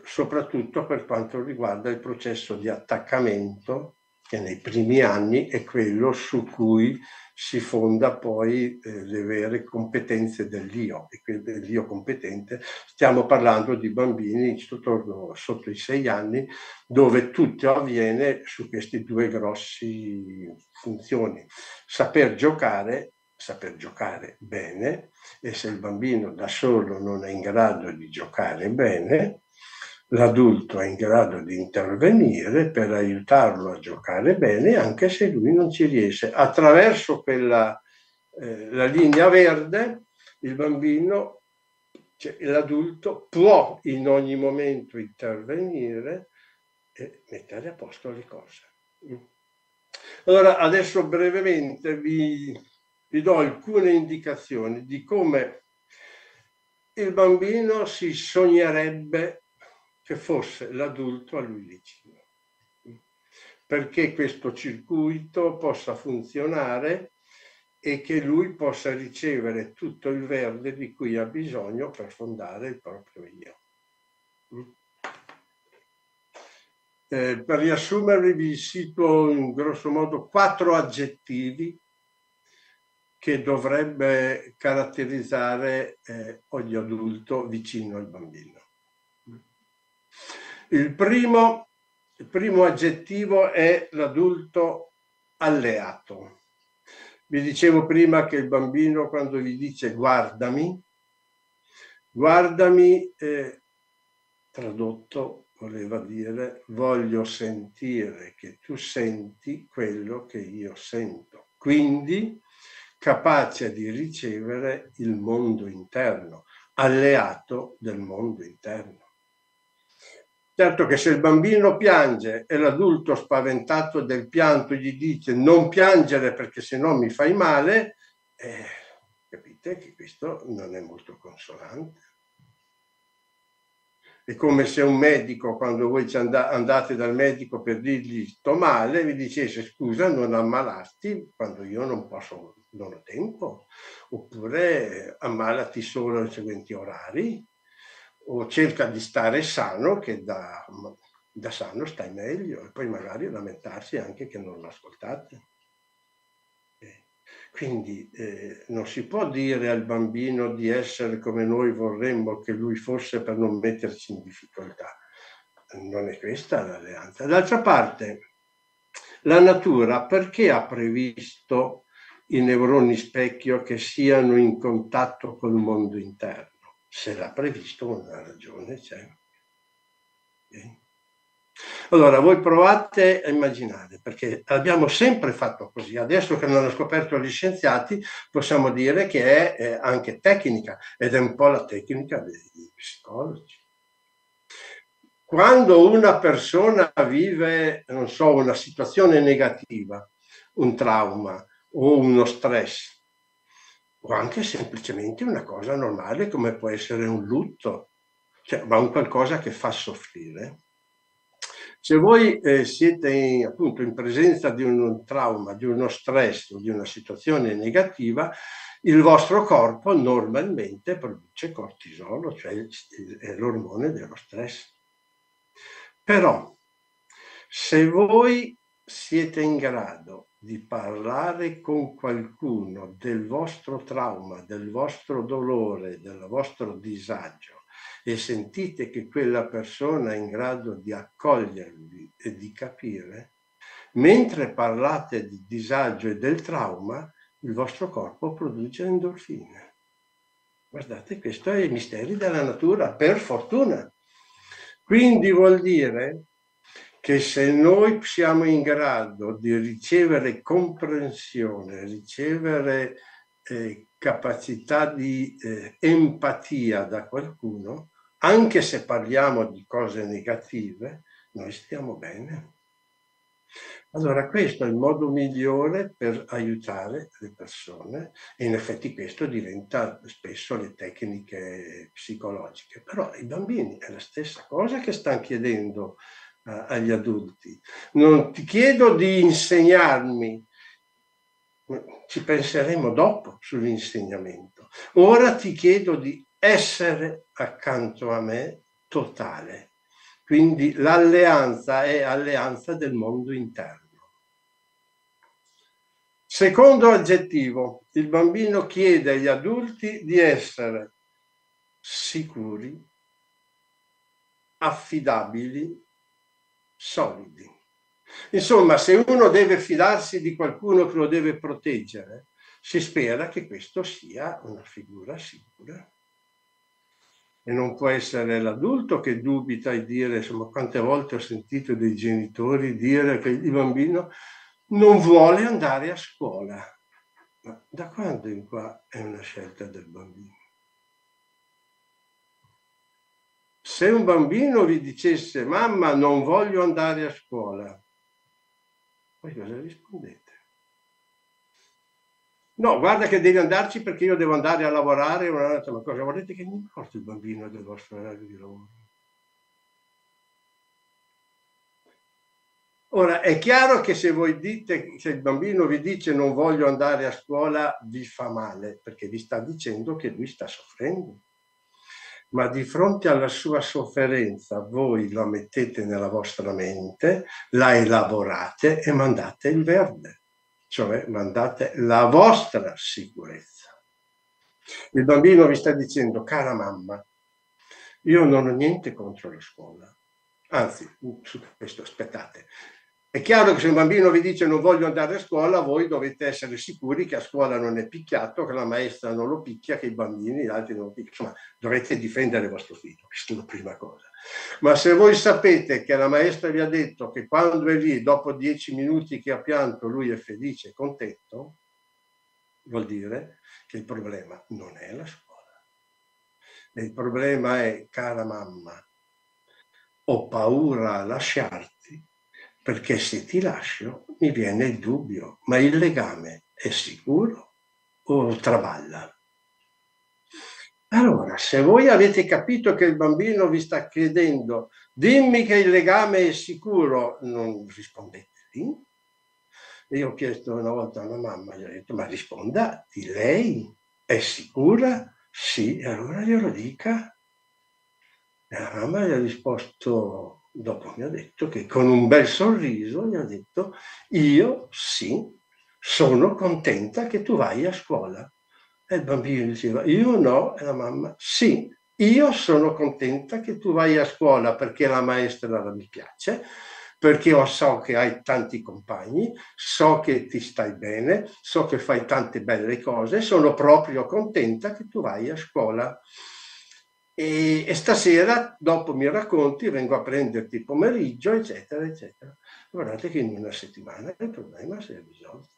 soprattutto per quanto riguarda il processo di attaccamento, che nei primi anni è quello su cui si fonda poi le vere competenze dell'io, e dell'io competente. Stiamo parlando di bambini sotto i 6 anni, dove tutto avviene su queste due grossi funzioni: saper giocare bene, e se il bambino da solo non è in grado di giocare bene, l'adulto è in grado di intervenire per aiutarlo a giocare bene, anche se lui non ci riesce. Attraverso la linea verde, il bambino, cioè l'adulto, può in ogni momento intervenire e mettere a posto le cose. Allora, adesso brevemente vi do alcune indicazioni di come il bambino si sognerebbe che fosse l'adulto a lui vicino, perché questo circuito possa funzionare e che lui possa ricevere tutto il verde di cui ha bisogno per fondare il proprio io. Per riassumervi, vi cito in grosso modo 4 aggettivi che dovrebbe caratterizzare ogni adulto vicino al bambino. Il primo aggettivo è l'adulto alleato. Vi dicevo prima che il bambino, quando vi dice guardami, tradotto voleva dire voglio sentire che tu senti quello che io sento. Quindi capace di ricevere il mondo interno, alleato del mondo interno. Certo che se il bambino piange e l'adulto spaventato del pianto gli dice non piangere perché sennò mi fai male, capite che questo non è molto consolante. È come se un medico, quando voi andate dal medico per dirgli sto male, vi dicesse scusa, non ammalarti quando io non ho tempo, oppure ammalati solo ai seguenti orari, o cerca di stare sano, che da sano stai meglio, e poi magari lamentarsi anche che non lo ascoltate. Quindi non si può dire al bambino di essere come noi vorremmo che lui fosse per non metterci in difficoltà. Non è questa l'alleanza. D'altra parte, la natura perché ha previsto i neuroni specchio che siano in contatto col mondo interno? Se l'ha previsto, una ragione c'è. Okay. Allora, voi provate a immaginare, perché abbiamo sempre fatto così. Adesso che l'hanno scoperto gli scienziati, possiamo dire che è anche tecnica, ed è un po' la tecnica dei psicologi. Quando una persona vive, non so, una situazione negativa, un trauma o uno stress, o anche semplicemente una cosa normale come può essere un lutto, cioè, ma un qualcosa che fa soffrire. Se voi siete appunto in presenza di un trauma, di uno stress o di una situazione negativa, il vostro corpo normalmente produce cortisolo, cioè è l'ormone dello stress. Però, se voi siete in grado di parlare con qualcuno del vostro trauma, del vostro dolore, del vostro disagio, e sentite che quella persona è in grado di accogliervi e di capire, mentre parlate di disagio e del trauma, il vostro corpo produce endorfine. Guardate, questo è i misteri della natura, per fortuna. Quindi vuol dire che se noi siamo in grado di ricevere comprensione, ricevere capacità di empatia da qualcuno, anche se parliamo di cose negative, noi stiamo bene. Allora questo è il modo migliore per aiutare le persone e in effetti questo diventa spesso le tecniche psicologiche. Però i bambini è la stessa cosa che stanno chiedendo agli adulti. Non ti chiedo di insegnarmi, ci penseremo dopo sull'insegnamento. Ora ti chiedo di essere accanto a me totale. Quindi l'alleanza è alleanza del mondo interno. Secondo aggettivo, il bambino chiede agli adulti di essere sicuri, affidabili, solidi. Insomma, se uno deve fidarsi di qualcuno che lo deve proteggere, si spera che questo sia una figura sicura. E non può essere l'adulto che dubita e dire, insomma, quante volte ho sentito dei genitori dire che il bambino non vuole andare a scuola. Ma da quando in qua è una scelta del bambino? Se un bambino vi dicesse mamma non voglio andare a scuola, voi cosa rispondete? No, guarda che devi andarci perché io devo andare a lavorare, ma cosa volete che mi importi il bambino del vostro orario di lavoro? Ora, è chiaro che se voi dite, se il bambino vi dice non voglio andare a scuola, vi fa male, perché vi sta dicendo che lui sta soffrendo. Ma di fronte alla sua sofferenza voi la mettete nella vostra mente, la elaborate e mandate il verde, cioè mandate la vostra sicurezza. Il bambino vi sta dicendo, cara mamma, io non ho niente contro la scuola, anzi, su questo aspettate. È chiaro che se un bambino vi dice non voglio andare a scuola, voi dovete essere sicuri che a scuola non è picchiato, che la maestra non lo picchia, che i bambini, gli altri non lo picchiano. Insomma, dovete difendere vostro figlio, questa è la prima cosa. Ma se voi sapete che la maestra vi ha detto che quando è lì, dopo 10 minuti che ha pianto, lui è felice e contento, vuol dire che il problema non è la scuola. E il problema è, cara mamma, ho paura a lasciarti, perché se ti lascio mi viene il dubbio, ma il legame è sicuro o traballa? Allora, se voi avete capito che il bambino vi sta chiedendo dimmi che il legame è sicuro, non rispondete lì. Io ho chiesto una volta a una mamma, gli ho detto ma risponda di lei, è sicura? Sì, allora glielo dica. E la mamma gli ha risposto, dopo mi ha detto che con un bel sorriso gli ha detto io sì, sono contenta che tu vai a scuola. E il bambino diceva io no, e la mamma sì, io sono contenta che tu vai a scuola perché la maestra mi piace, perché so che hai tanti compagni, so che ti stai bene, so che fai tante belle cose, sono proprio contenta che tu vai a scuola. E stasera, dopo mi racconti, vengo a prenderti pomeriggio, eccetera, eccetera. Guardate che in una settimana il problema si è risolto.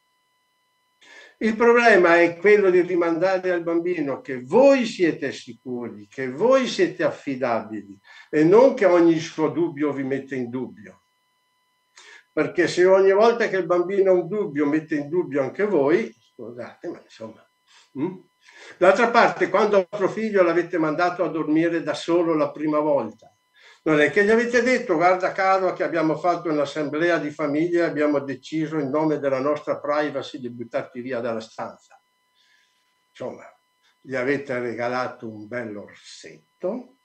Il problema è quello di rimandare al bambino che voi siete sicuri, che voi siete affidabili e non che ogni suo dubbio vi mette in dubbio. Perché se ogni volta che il bambino ha un dubbio mette in dubbio anche voi, scusate, ma insomma... D'altra parte, quando vostro figlio l'avete mandato a dormire da solo la prima volta, non è che gli avete detto guarda caro che abbiamo fatto un'assemblea di famiglia e abbiamo deciso in nome della nostra privacy di buttarti via dalla stanza. Insomma, gli avete regalato un bell'orsetto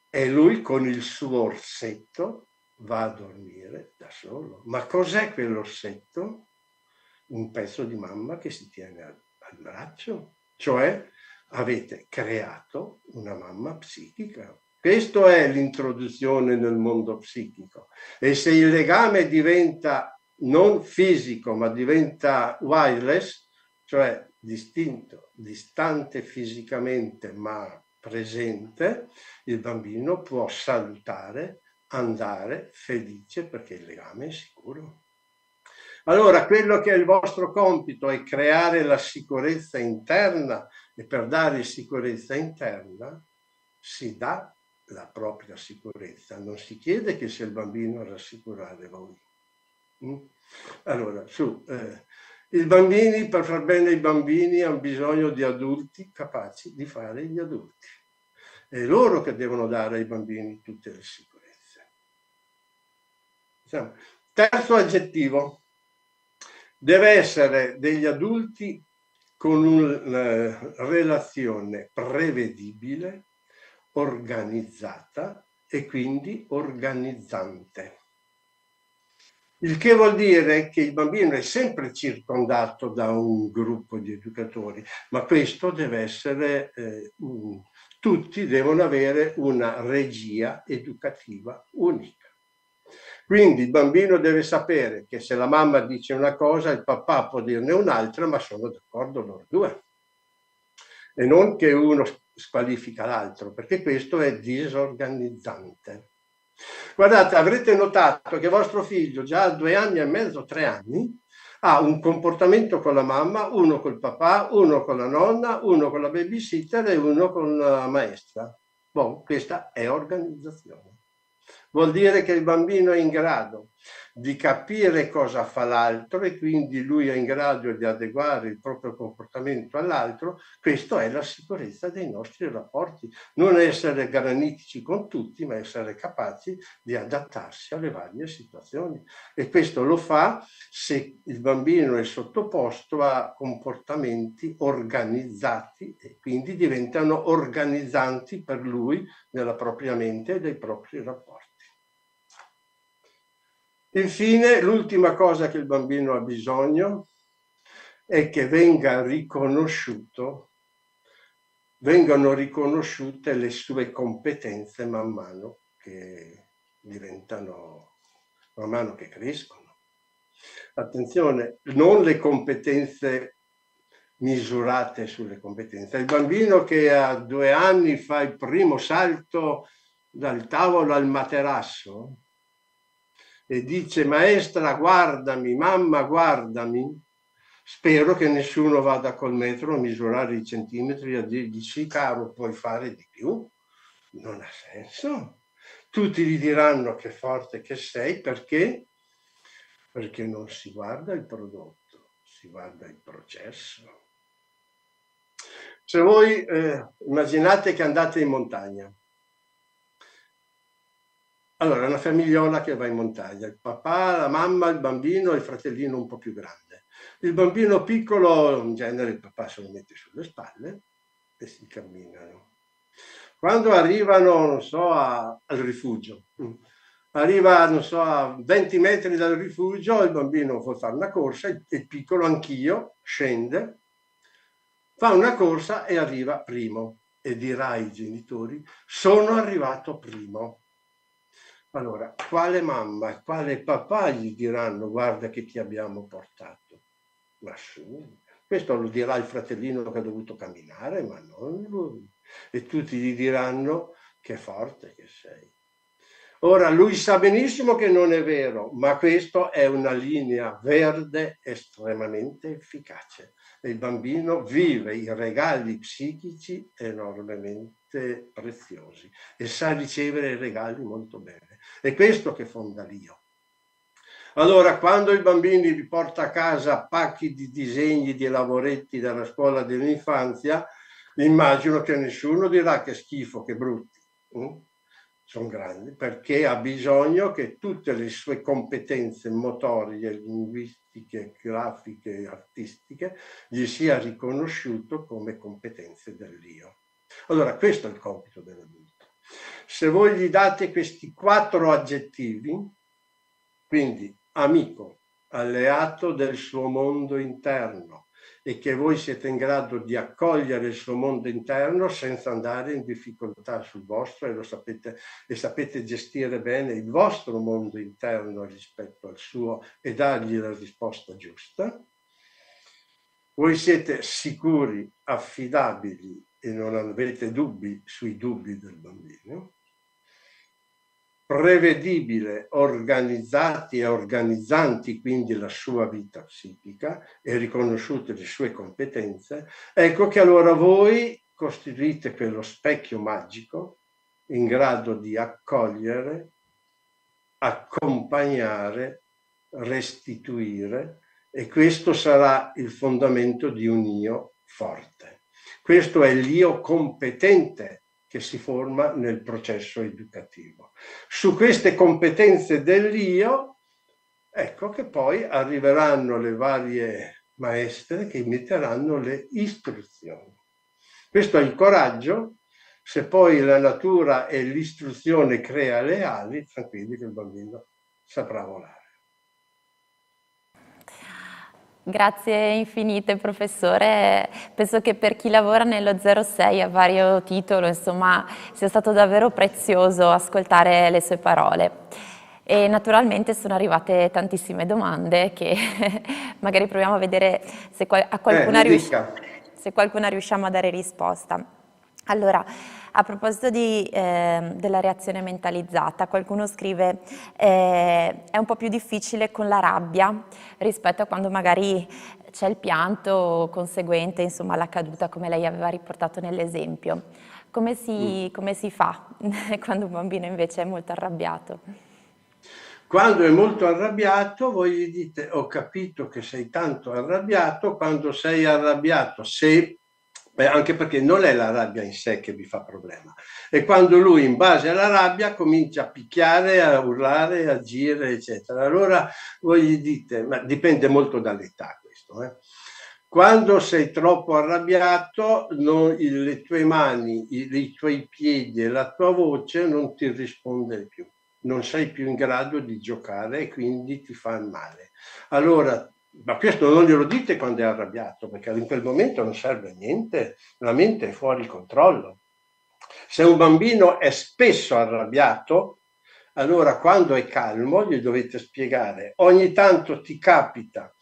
e lui con il suo orsetto va a dormire da solo. Ma cos'è quell'orsetto? Un pezzo di mamma che si tiene al braccio, cioè avete creato una mamma psichica. Questa è l'introduzione nel mondo psichico. E se il legame diventa non fisico, ma diventa wireless, cioè distinto, distante fisicamente, ma presente, il bambino può salutare, andare felice perché il legame è sicuro. Allora, quello che è il vostro compito è creare la sicurezza interna, e per dare sicurezza interna si dà la propria sicurezza, non si chiede che sia il bambino a rassicurare voi. Allora, i bambini, per far bene i bambini, hanno bisogno di adulti capaci di fare gli adulti. È loro che devono dare ai bambini tutte le sicurezze. Terzo aggettivo. Deve essere degli adulti con una relazione prevedibile, organizzata e quindi organizzante. Il che vuol dire che il bambino è sempre circondato da un gruppo di educatori, ma questo deve essere, tutti devono avere una regia educativa unica. Quindi il bambino deve sapere che se la mamma dice una cosa, il papà può dirne un'altra, ma sono d'accordo loro due. E non che uno squalifica l'altro, perché questo è disorganizzante. Guardate, avrete notato che vostro figlio già a 2 anni e mezzo, 3 anni, ha un comportamento con la mamma, uno col papà, uno con la nonna, uno con la babysitter e uno con la maestra. Bon, questa è organizzazione. Vuol dire che il bambino è in grado di capire cosa fa l'altro e quindi lui è in grado di adeguare il proprio comportamento all'altro. Questa è la sicurezza dei nostri rapporti. Non essere granitici con tutti, ma essere capaci di adattarsi alle varie situazioni. E questo lo fa se il bambino è sottoposto a comportamenti organizzati e quindi diventano organizzanti per lui nella propria mente e dei propri rapporti. Infine, l'ultima cosa che il bambino ha bisogno è che vengano riconosciute le sue competenze man mano che crescono. Attenzione, non le competenze misurate sulle competenze. Il bambino che a 2 anni fa il primo salto dal tavolo al materasso e dice: maestra guardami, mamma guardami, spero che nessuno vada col metro a misurare i centimetri e a dirgli: sì caro, puoi fare di più. Non ha senso. Tutti gli diranno che forte che sei, perché non si guarda il prodotto, si guarda il processo. Se voi immaginate che andate in montagna, allora, una famigliola che va in montagna, il papà, la mamma, il bambino e il fratellino un po' più grande. Il bambino piccolo, in genere il papà se lo mette sulle spalle e si camminano. Quando arrivano, non so, al rifugio, arriva, non so, a 20 metri dal rifugio, il bambino vuole fare una corsa, il piccolo, anch'io, scende, fa una corsa e arriva primo e dirà ai genitori: sono arrivato primo. Allora, quale mamma e quale papà gli diranno: guarda che ti abbiamo portato? Ma su, questo lo dirà il fratellino che ha dovuto camminare, ma non lui. E tutti gli diranno: che forte che sei. Ora, lui sa benissimo che non è vero, ma questa è una linea verde estremamente efficace. E il bambino vive i regali psichici enormemente preziosi e sa ricevere i regali molto bene. È questo che fonda l'io. Allora, quando i bambini vi porta a casa pacchi di disegni, di lavoretti dalla scuola dell'infanzia, immagino che nessuno dirà che schifo, che brutti. Sono grandi, perché ha bisogno che tutte le sue competenze motorie, linguistiche, grafiche, artistiche, gli sia riconosciuto come competenze dell'io. Allora, questo è il compito dell'adulto. Se voi gli date questi 4 aggettivi, quindi amico, alleato del suo mondo interno, e che voi siete in grado di accogliere il suo mondo interno senza andare in difficoltà sul vostro e sapete gestire bene il vostro mondo interno rispetto al suo e dargli la risposta giusta. Voi siete sicuri, affidabili e non avete dubbi sui dubbi del bambino. Prevedibile, organizzati e organizzanti quindi la sua vita psichica e riconosciute le sue competenze, ecco che allora voi costituite quello specchio magico in grado di accogliere, accompagnare, restituire, e questo sarà il fondamento di un io forte. Questo è l'io competente che si forma nel processo educativo. Su queste competenze dell'io, ecco che poi arriveranno le varie maestre che metteranno le istruzioni. Questo è il coraggio. Se poi la natura e l'istruzione crea le ali, tranquilli che il bambino saprà volare. Grazie infinite professore, penso che per chi lavora nello 06 a vario titolo, insomma, sia stato davvero prezioso ascoltare le sue parole. E naturalmente sono arrivate tantissime domande che magari proviamo a vedere se a qualcuna riusciamo a dare risposta. Allora, a proposito della reazione mentalizzata, qualcuno scrive è un po' più difficile con la rabbia rispetto a quando magari c'è il pianto conseguente, insomma, alla caduta, come lei aveva riportato nell'esempio. Come si fa quando un bambino invece è molto arrabbiato? Quando è molto arrabbiato, voi gli dite: ho capito che sei tanto arrabbiato. Quando sei arrabbiato, anche perché non è la rabbia in sé che vi fa problema, è quando lui in base alla rabbia comincia a picchiare, a urlare, a agire, eccetera. Allora voi gli dite, ma dipende molto dall'età questo, Quando sei troppo arrabbiato, le tue mani, i tuoi piedi e la tua voce non ti risponde più, non sei più in grado di giocare e quindi ti fa male. Allora, ma questo non glielo dite quando è arrabbiato, perché in quel momento non serve a niente, la mente è fuori controllo. Se un bambino è spesso arrabbiato, allora quando è calmo gli dovete spiegare: ogni tanto ti capita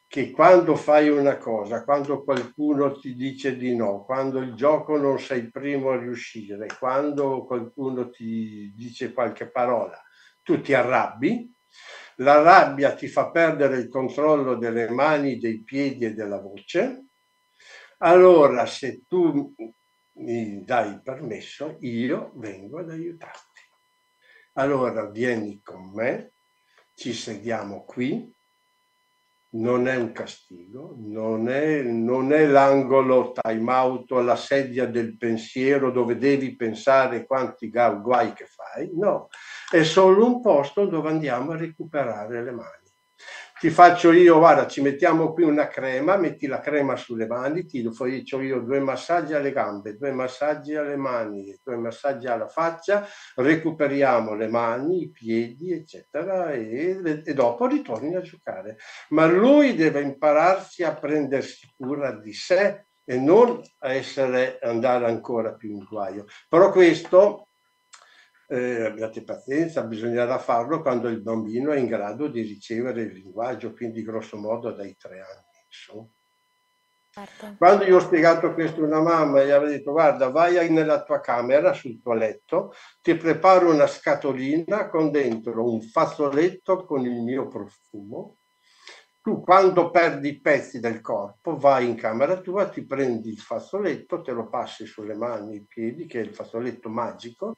che quando fai una cosa, quando qualcuno ti dice di no, quando il gioco non sei il primo a riuscire, quando qualcuno ti dice qualche parola, tu ti arrabbi. La rabbia ti fa perdere il controllo delle mani, dei piedi e della voce. Allora, se tu mi dai il permesso, io vengo ad aiutarti. Allora vieni con me, ci sediamo qui, non è un castigo, non è l'angolo time out o la sedia del pensiero dove devi pensare quanti guai che fai, no, è solo un posto dove andiamo a recuperare le mani. Ti faccio io, guarda, ci mettiamo qui una crema, metti la crema sulle mani, ti faccio io 2 massaggi alle gambe, 2 massaggi alle mani, 2 massaggi alla faccia, recuperiamo le mani, i piedi, eccetera, e dopo ritorni a giocare. Ma lui deve impararsi a prendersi cura di sé e non a andare ancora più in guaio. Però questo... abbiate pazienza, bisognerà farlo quando il bambino è in grado di ricevere il linguaggio, quindi grosso modo dai 3 anni su. Certo. Quando io ho spiegato questo a una mamma, gli avevo detto: guarda, vai nella tua camera, sul tuo letto, ti preparo una scatolina con dentro un fazzoletto con il mio profumo. Tu quando perdi i pezzi del corpo vai in camera tua, ti prendi il fazzoletto, te lo passi sulle mani e i piedi, che è il fazzoletto magico,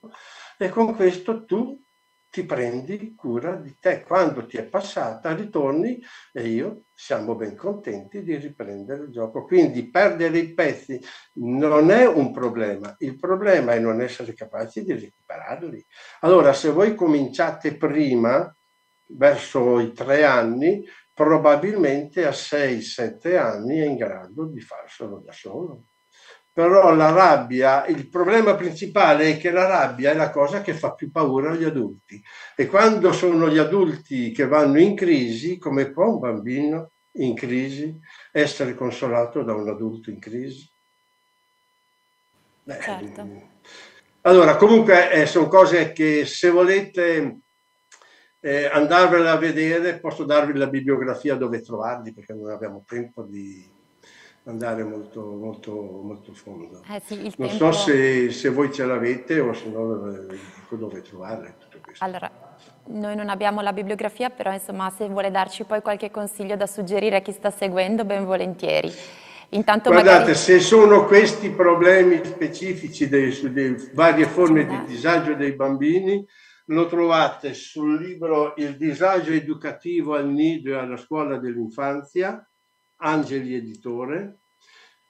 e con questo tu ti prendi cura di te. Quando ti è passata ritorni e io siamo ben contenti di riprendere il gioco. Quindi perdere i pezzi non è un problema, il problema è non essere capaci di recuperarli. Allora, se voi cominciate prima, verso i 3 anni, probabilmente a 6-7 anni è in grado di farselo da solo. Però la rabbia, il problema principale è che la rabbia è la cosa che fa più paura agli adulti. E quando sono gli adulti che vanno in crisi, come può un bambino in crisi, essere consolato da un adulto in crisi. Certo. Allora, comunque sono cose che se volete andarvela a vedere, posso darvi la bibliografia dove trovarli, perché non abbiamo tempo di andare molto, molto, molto fondo. Sì, il non tempo... so se voi ce l'avete o se no dico dove trovarle tutto questo. Allora, noi non abbiamo la bibliografia, però insomma se vuole darci poi qualche consiglio da suggerire a chi sta seguendo, ben volentieri. Intanto Guardate, magari... se sono questi problemi specifici delle varie forme di disagio dei bambini, lo trovate sul libro Il disagio educativo al nido e alla scuola dell'infanzia, Angeli Editore,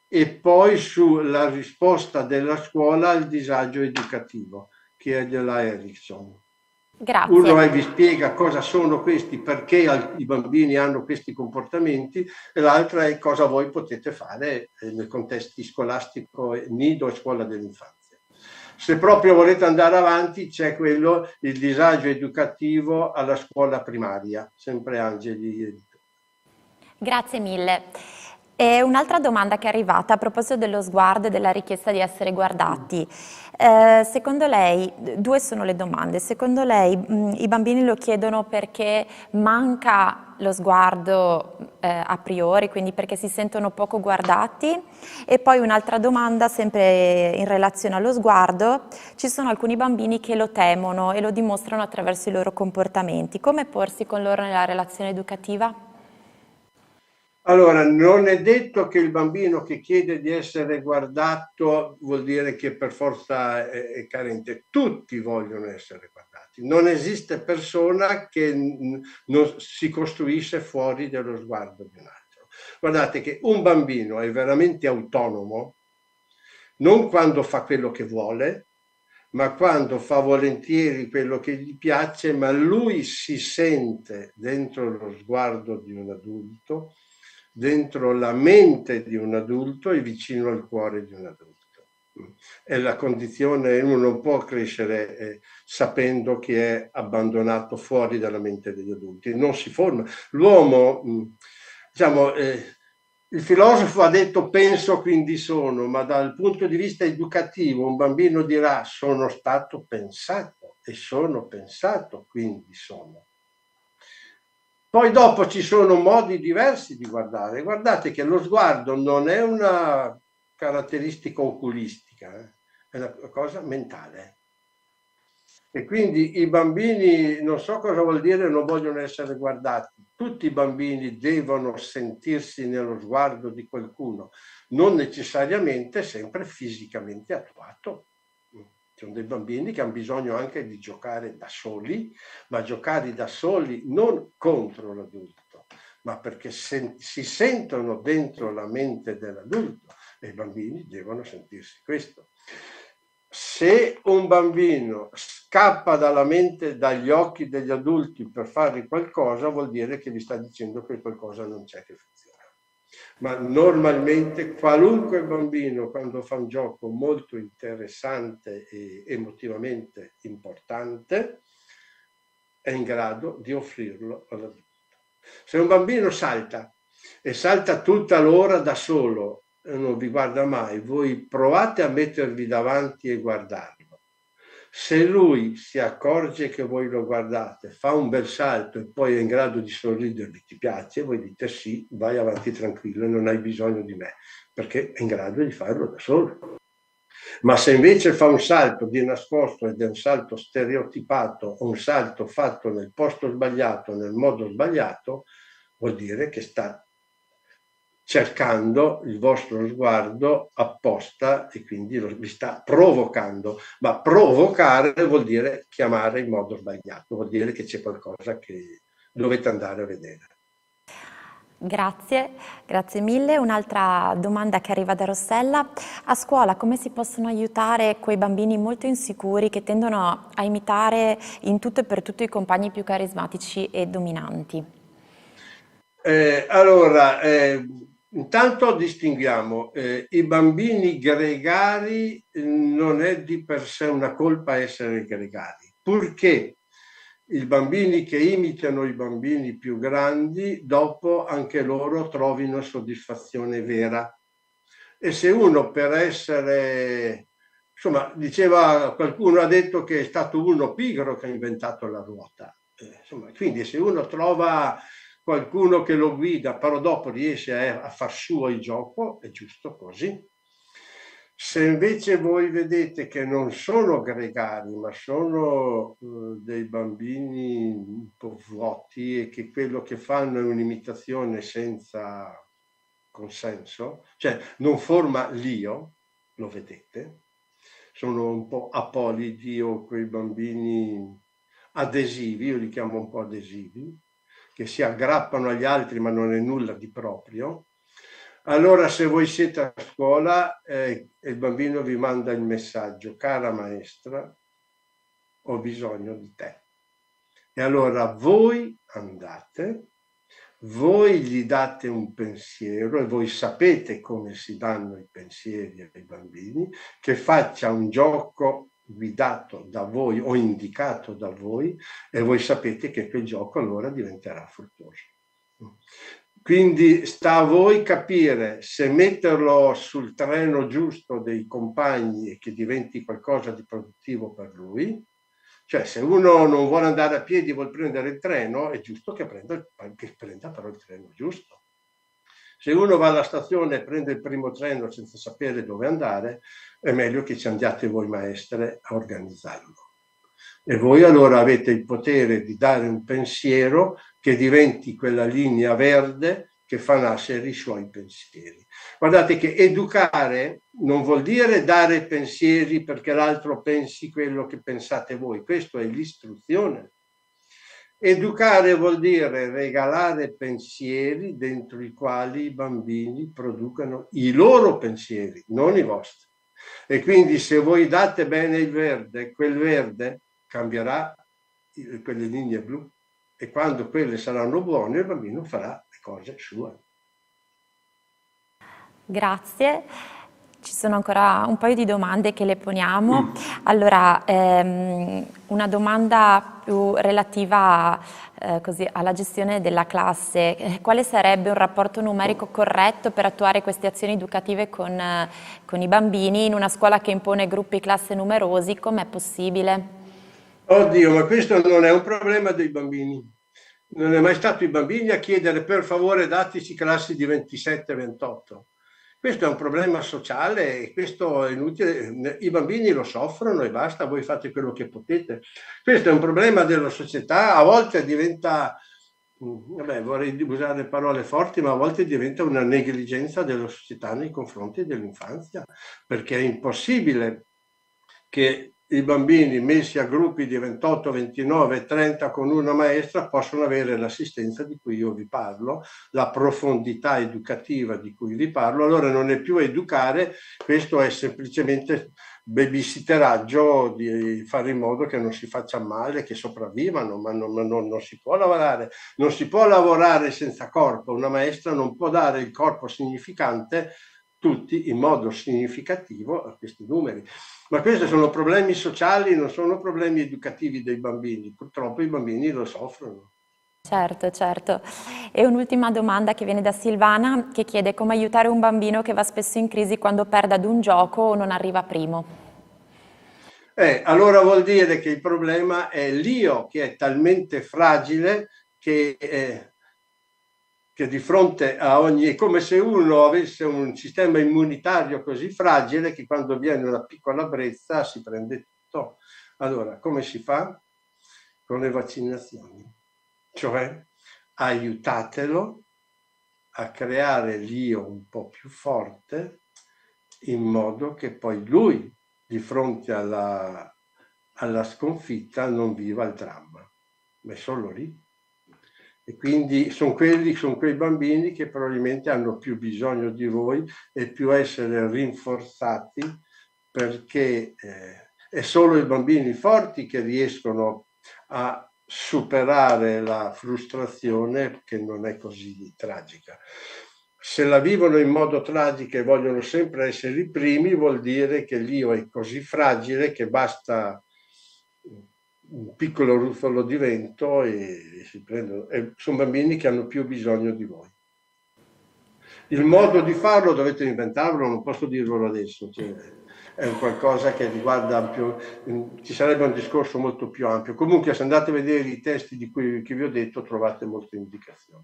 e poi sulla risposta della scuola al disagio educativo, che è della Erickson. Grazie. Uno vi spiega cosa sono questi, perché i bambini hanno questi comportamenti, e l'altra è cosa voi potete fare nei contesti scolastico, nido e scuola dell'infanzia. Se proprio volete andare avanti, c'è quello, il disagio educativo alla scuola primaria, sempre Angeli Editore. Grazie mille. E un'altra domanda che è arrivata a proposito dello sguardo e della richiesta di essere guardati. Secondo lei, due sono le domande, secondo lei i bambini lo chiedono perché manca lo sguardo a priori, quindi perché si sentono poco guardati? E poi un'altra domanda, sempre in relazione allo sguardo, ci sono alcuni bambini che lo temono e lo dimostrano attraverso i loro comportamenti. Come porsi con loro nella relazione educativa? Allora, non è detto che il bambino che chiede di essere guardato vuol dire che per forza è carente. Tutti vogliono essere guardati. Non esiste persona che non si costruisce fuori dallo sguardo di un altro. Guardate che un bambino è veramente autonomo non quando fa quello che vuole, ma quando fa volentieri quello che gli piace, ma lui si sente dentro lo sguardo di un adulto, dentro la mente di un adulto e vicino al cuore di un adulto. È la condizione, uno non può crescere sapendo che è abbandonato fuori dalla mente degli adulti, non si forma. L'uomo, diciamo, il filosofo ha detto penso quindi sono, ma dal punto di vista educativo un bambino dirà sono stato pensato e sono pensato quindi sono. Poi dopo ci sono modi diversi di guardare. Guardate che lo sguardo non è una caratteristica oculistica, è una cosa mentale. E quindi i bambini, non so cosa vuol dire, non vogliono essere guardati. Tutti i bambini devono sentirsi nello sguardo di qualcuno, non necessariamente sempre fisicamente attuato. Ci sono dei bambini che hanno bisogno anche di giocare da soli, ma giocare da soli non contro l'adulto, ma perché si sentono dentro la mente dell'adulto e i bambini devono sentirsi questo. Se un bambino scappa dalla mente, dagli occhi degli adulti per fare qualcosa, vuol dire che gli sta dicendo che qualcosa non c'è che funziona. Ma normalmente qualunque bambino, quando fa un gioco molto interessante e emotivamente importante, è in grado di offrirlo all'adulto. Se un bambino salta e salta tutta l'ora da solo e non vi guarda mai, voi provate a mettervi davanti e guardarlo. Se lui si accorge che voi lo guardate, fa un bel salto e poi è in grado di sorridervi, ti piace, voi dite sì, vai avanti tranquillo, non hai bisogno di me, perché è in grado di farlo da solo. Ma se invece fa un salto di nascosto ed è un salto stereotipato o un salto fatto nel posto sbagliato, nel modo sbagliato, vuol dire che sta cercando il vostro sguardo apposta e quindi vi sta provocando, ma provocare vuol dire chiamare in modo sbagliato, vuol dire che c'è qualcosa che dovete andare a vedere. Grazie, grazie mille. Un'altra domanda che arriva da Rossella: a scuola come si possono aiutare quei bambini molto insicuri che tendono a imitare in tutto e per tutto i compagni più carismatici e dominanti? Intanto distinguiamo, i bambini gregari non è di per sé una colpa essere gregari, purché i bambini che imitano i bambini più grandi, dopo anche loro trovino soddisfazione vera. E se uno per essere, insomma, diceva, qualcuno ha detto che è stato uno pigro che ha inventato la ruota. Insomma, quindi se uno trova qualcuno che lo guida, però dopo riesce a far suo il gioco, è giusto così. Se invece voi vedete che non sono gregari, ma sono dei bambini un po' vuoti e che quello che fanno è un'imitazione senza consenso, cioè non forma l'io, lo vedete, sono un po' apolidi o quei bambini adesivi, io li chiamo un po' adesivi, che si aggrappano agli altri ma non è nulla di proprio. Allora se voi siete a scuola e il bambino vi manda il messaggio: cara maestra, ho bisogno di te. E allora voi andate, voi gli date un pensiero e voi sapete come si danno i pensieri ai bambini, che faccia un gioco guidato da voi o indicato da voi e voi sapete che quel gioco allora diventerà fruttuoso. Quindi sta a voi capire se metterlo sul treno giusto dei compagni e che diventi qualcosa di produttivo per lui. Cioè, se uno non vuole andare a piedi, vuole prendere il treno, è giusto che prenda però il treno giusto. Se uno va alla stazione e prende il primo treno senza sapere dove andare, è meglio che ci andiate voi maestre a organizzarlo. E voi allora avete il potere di dare un pensiero che diventi quella linea verde che fa nascere i suoi pensieri. Guardate che educare non vuol dire dare pensieri perché l'altro pensi quello che pensate voi, questo è l'istruzione. Educare vuol dire regalare pensieri dentro i quali i bambini producano i loro pensieri, non i vostri. E quindi se voi date bene il verde, quel verde cambierà quelle linee blu e quando quelle saranno buone il bambino farà le cose sue. Grazie. Ci sono ancora un paio di domande che le poniamo. Allora, una domanda più relativa così, alla gestione della classe. Quale sarebbe un rapporto numerico corretto per attuare queste azioni educative con i bambini in una scuola che impone gruppi classe numerosi? Com'è possibile? Oddio, ma questo non è un problema dei bambini. Non è mai stato i bambini a chiedere per favore dateci classi di 27-28. Questo è un problema sociale e questo è inutile. I bambini lo soffrono e basta, voi fate quello che potete. Questo è un problema della società, a volte diventa, vabbè, vorrei usare parole forti, ma a volte diventa una negligenza della società nei confronti dell'infanzia, perché è impossibile che i bambini messi a gruppi di 28, 29, 30 con una maestra possono avere l'assistenza di cui io vi parlo, la profondità educativa di cui vi parlo. Allora non è più educare, questo è semplicemente babysitteraggio di fare in modo che non si faccia male, che sopravvivano, ma non si può lavorare. Non si può lavorare senza corpo. Una maestra non può dare il corpo significante tutti in modo significativo a questi numeri. Ma questi sono problemi sociali, non sono problemi educativi dei bambini. Purtroppo i bambini lo soffrono. Certo, certo. E un'ultima domanda che viene da Silvana, che chiede come aiutare un bambino che va spesso in crisi quando perde ad un gioco o non arriva primo. Allora vuol dire che il problema è l'io che è talmente fragile che di fronte a ogni... è come se uno avesse un sistema immunitario così fragile che quando viene una piccola brezza si prende tutto. Allora, come si fa? Con le vaccinazioni. Cioè, aiutatelo a creare l'io un po' più forte in modo che poi lui, di fronte alla sconfitta, non viva il dramma. Ma è solo lì. E quindi sono quei bambini che probabilmente hanno più bisogno di voi e più essere rinforzati, perché è solo i bambini forti che riescono a superare la frustrazione che non è così tragica. Se la vivono in modo tragico e vogliono sempre essere i primi, vuol dire che l'io è così fragile che basta un piccolo ruffolo di vento e si prendono. Sono bambini che hanno più bisogno di voi. Il modo di farlo dovete inventarlo, non posso dirvelo adesso, cioè, è un qualcosa che riguarda più, ci sarebbe un discorso molto più ampio. Comunque se andate a vedere i testi che vi ho detto trovate molte indicazioni.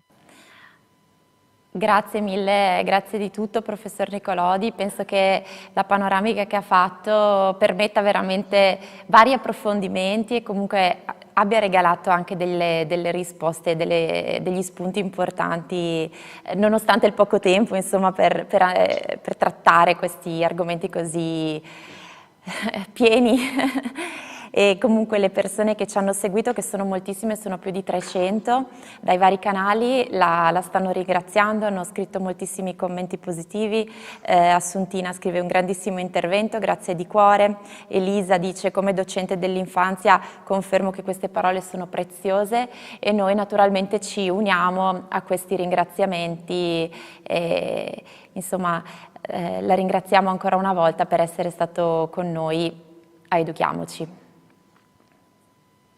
Grazie mille, grazie di tutto professor Nicolodi, penso che la panoramica che ha fatto permetta veramente vari approfondimenti e comunque abbia regalato anche delle risposte, degli spunti importanti, nonostante il poco tempo insomma, per trattare questi argomenti così pieni. E comunque le persone che ci hanno seguito, che sono moltissime, sono più di 300, dai vari canali la stanno ringraziando, hanno scritto moltissimi commenti positivi, Assuntina scrive un grandissimo intervento, grazie di cuore, Elisa dice come docente dell'infanzia confermo che queste parole sono preziose e noi naturalmente ci uniamo a questi ringraziamenti e, insomma la ringraziamo ancora una volta per essere stato con noi a Educhiamoci.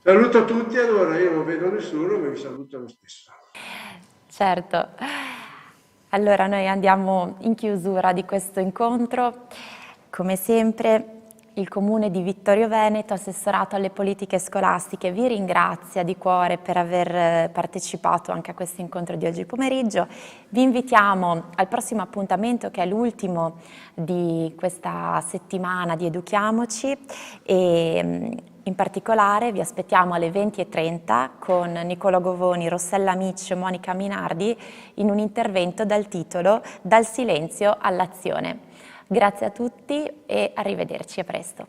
Saluto a tutti, allora io non vedo nessuno, ma vi saluto lo stesso. Certo, allora noi andiamo in chiusura di questo incontro. Come sempre il Comune di Vittorio Veneto, assessorato alle politiche scolastiche, vi ringrazia di cuore per aver partecipato anche a questo incontro di oggi pomeriggio. Vi invitiamo al prossimo appuntamento che è l'ultimo di questa settimana di Educhiamoci e in particolare vi aspettiamo alle 20:30 con Nicolò Govoni, Rossella Miccio e Monica Minardi in un intervento dal titolo Dal silenzio all'azione. Grazie a tutti e arrivederci, a presto.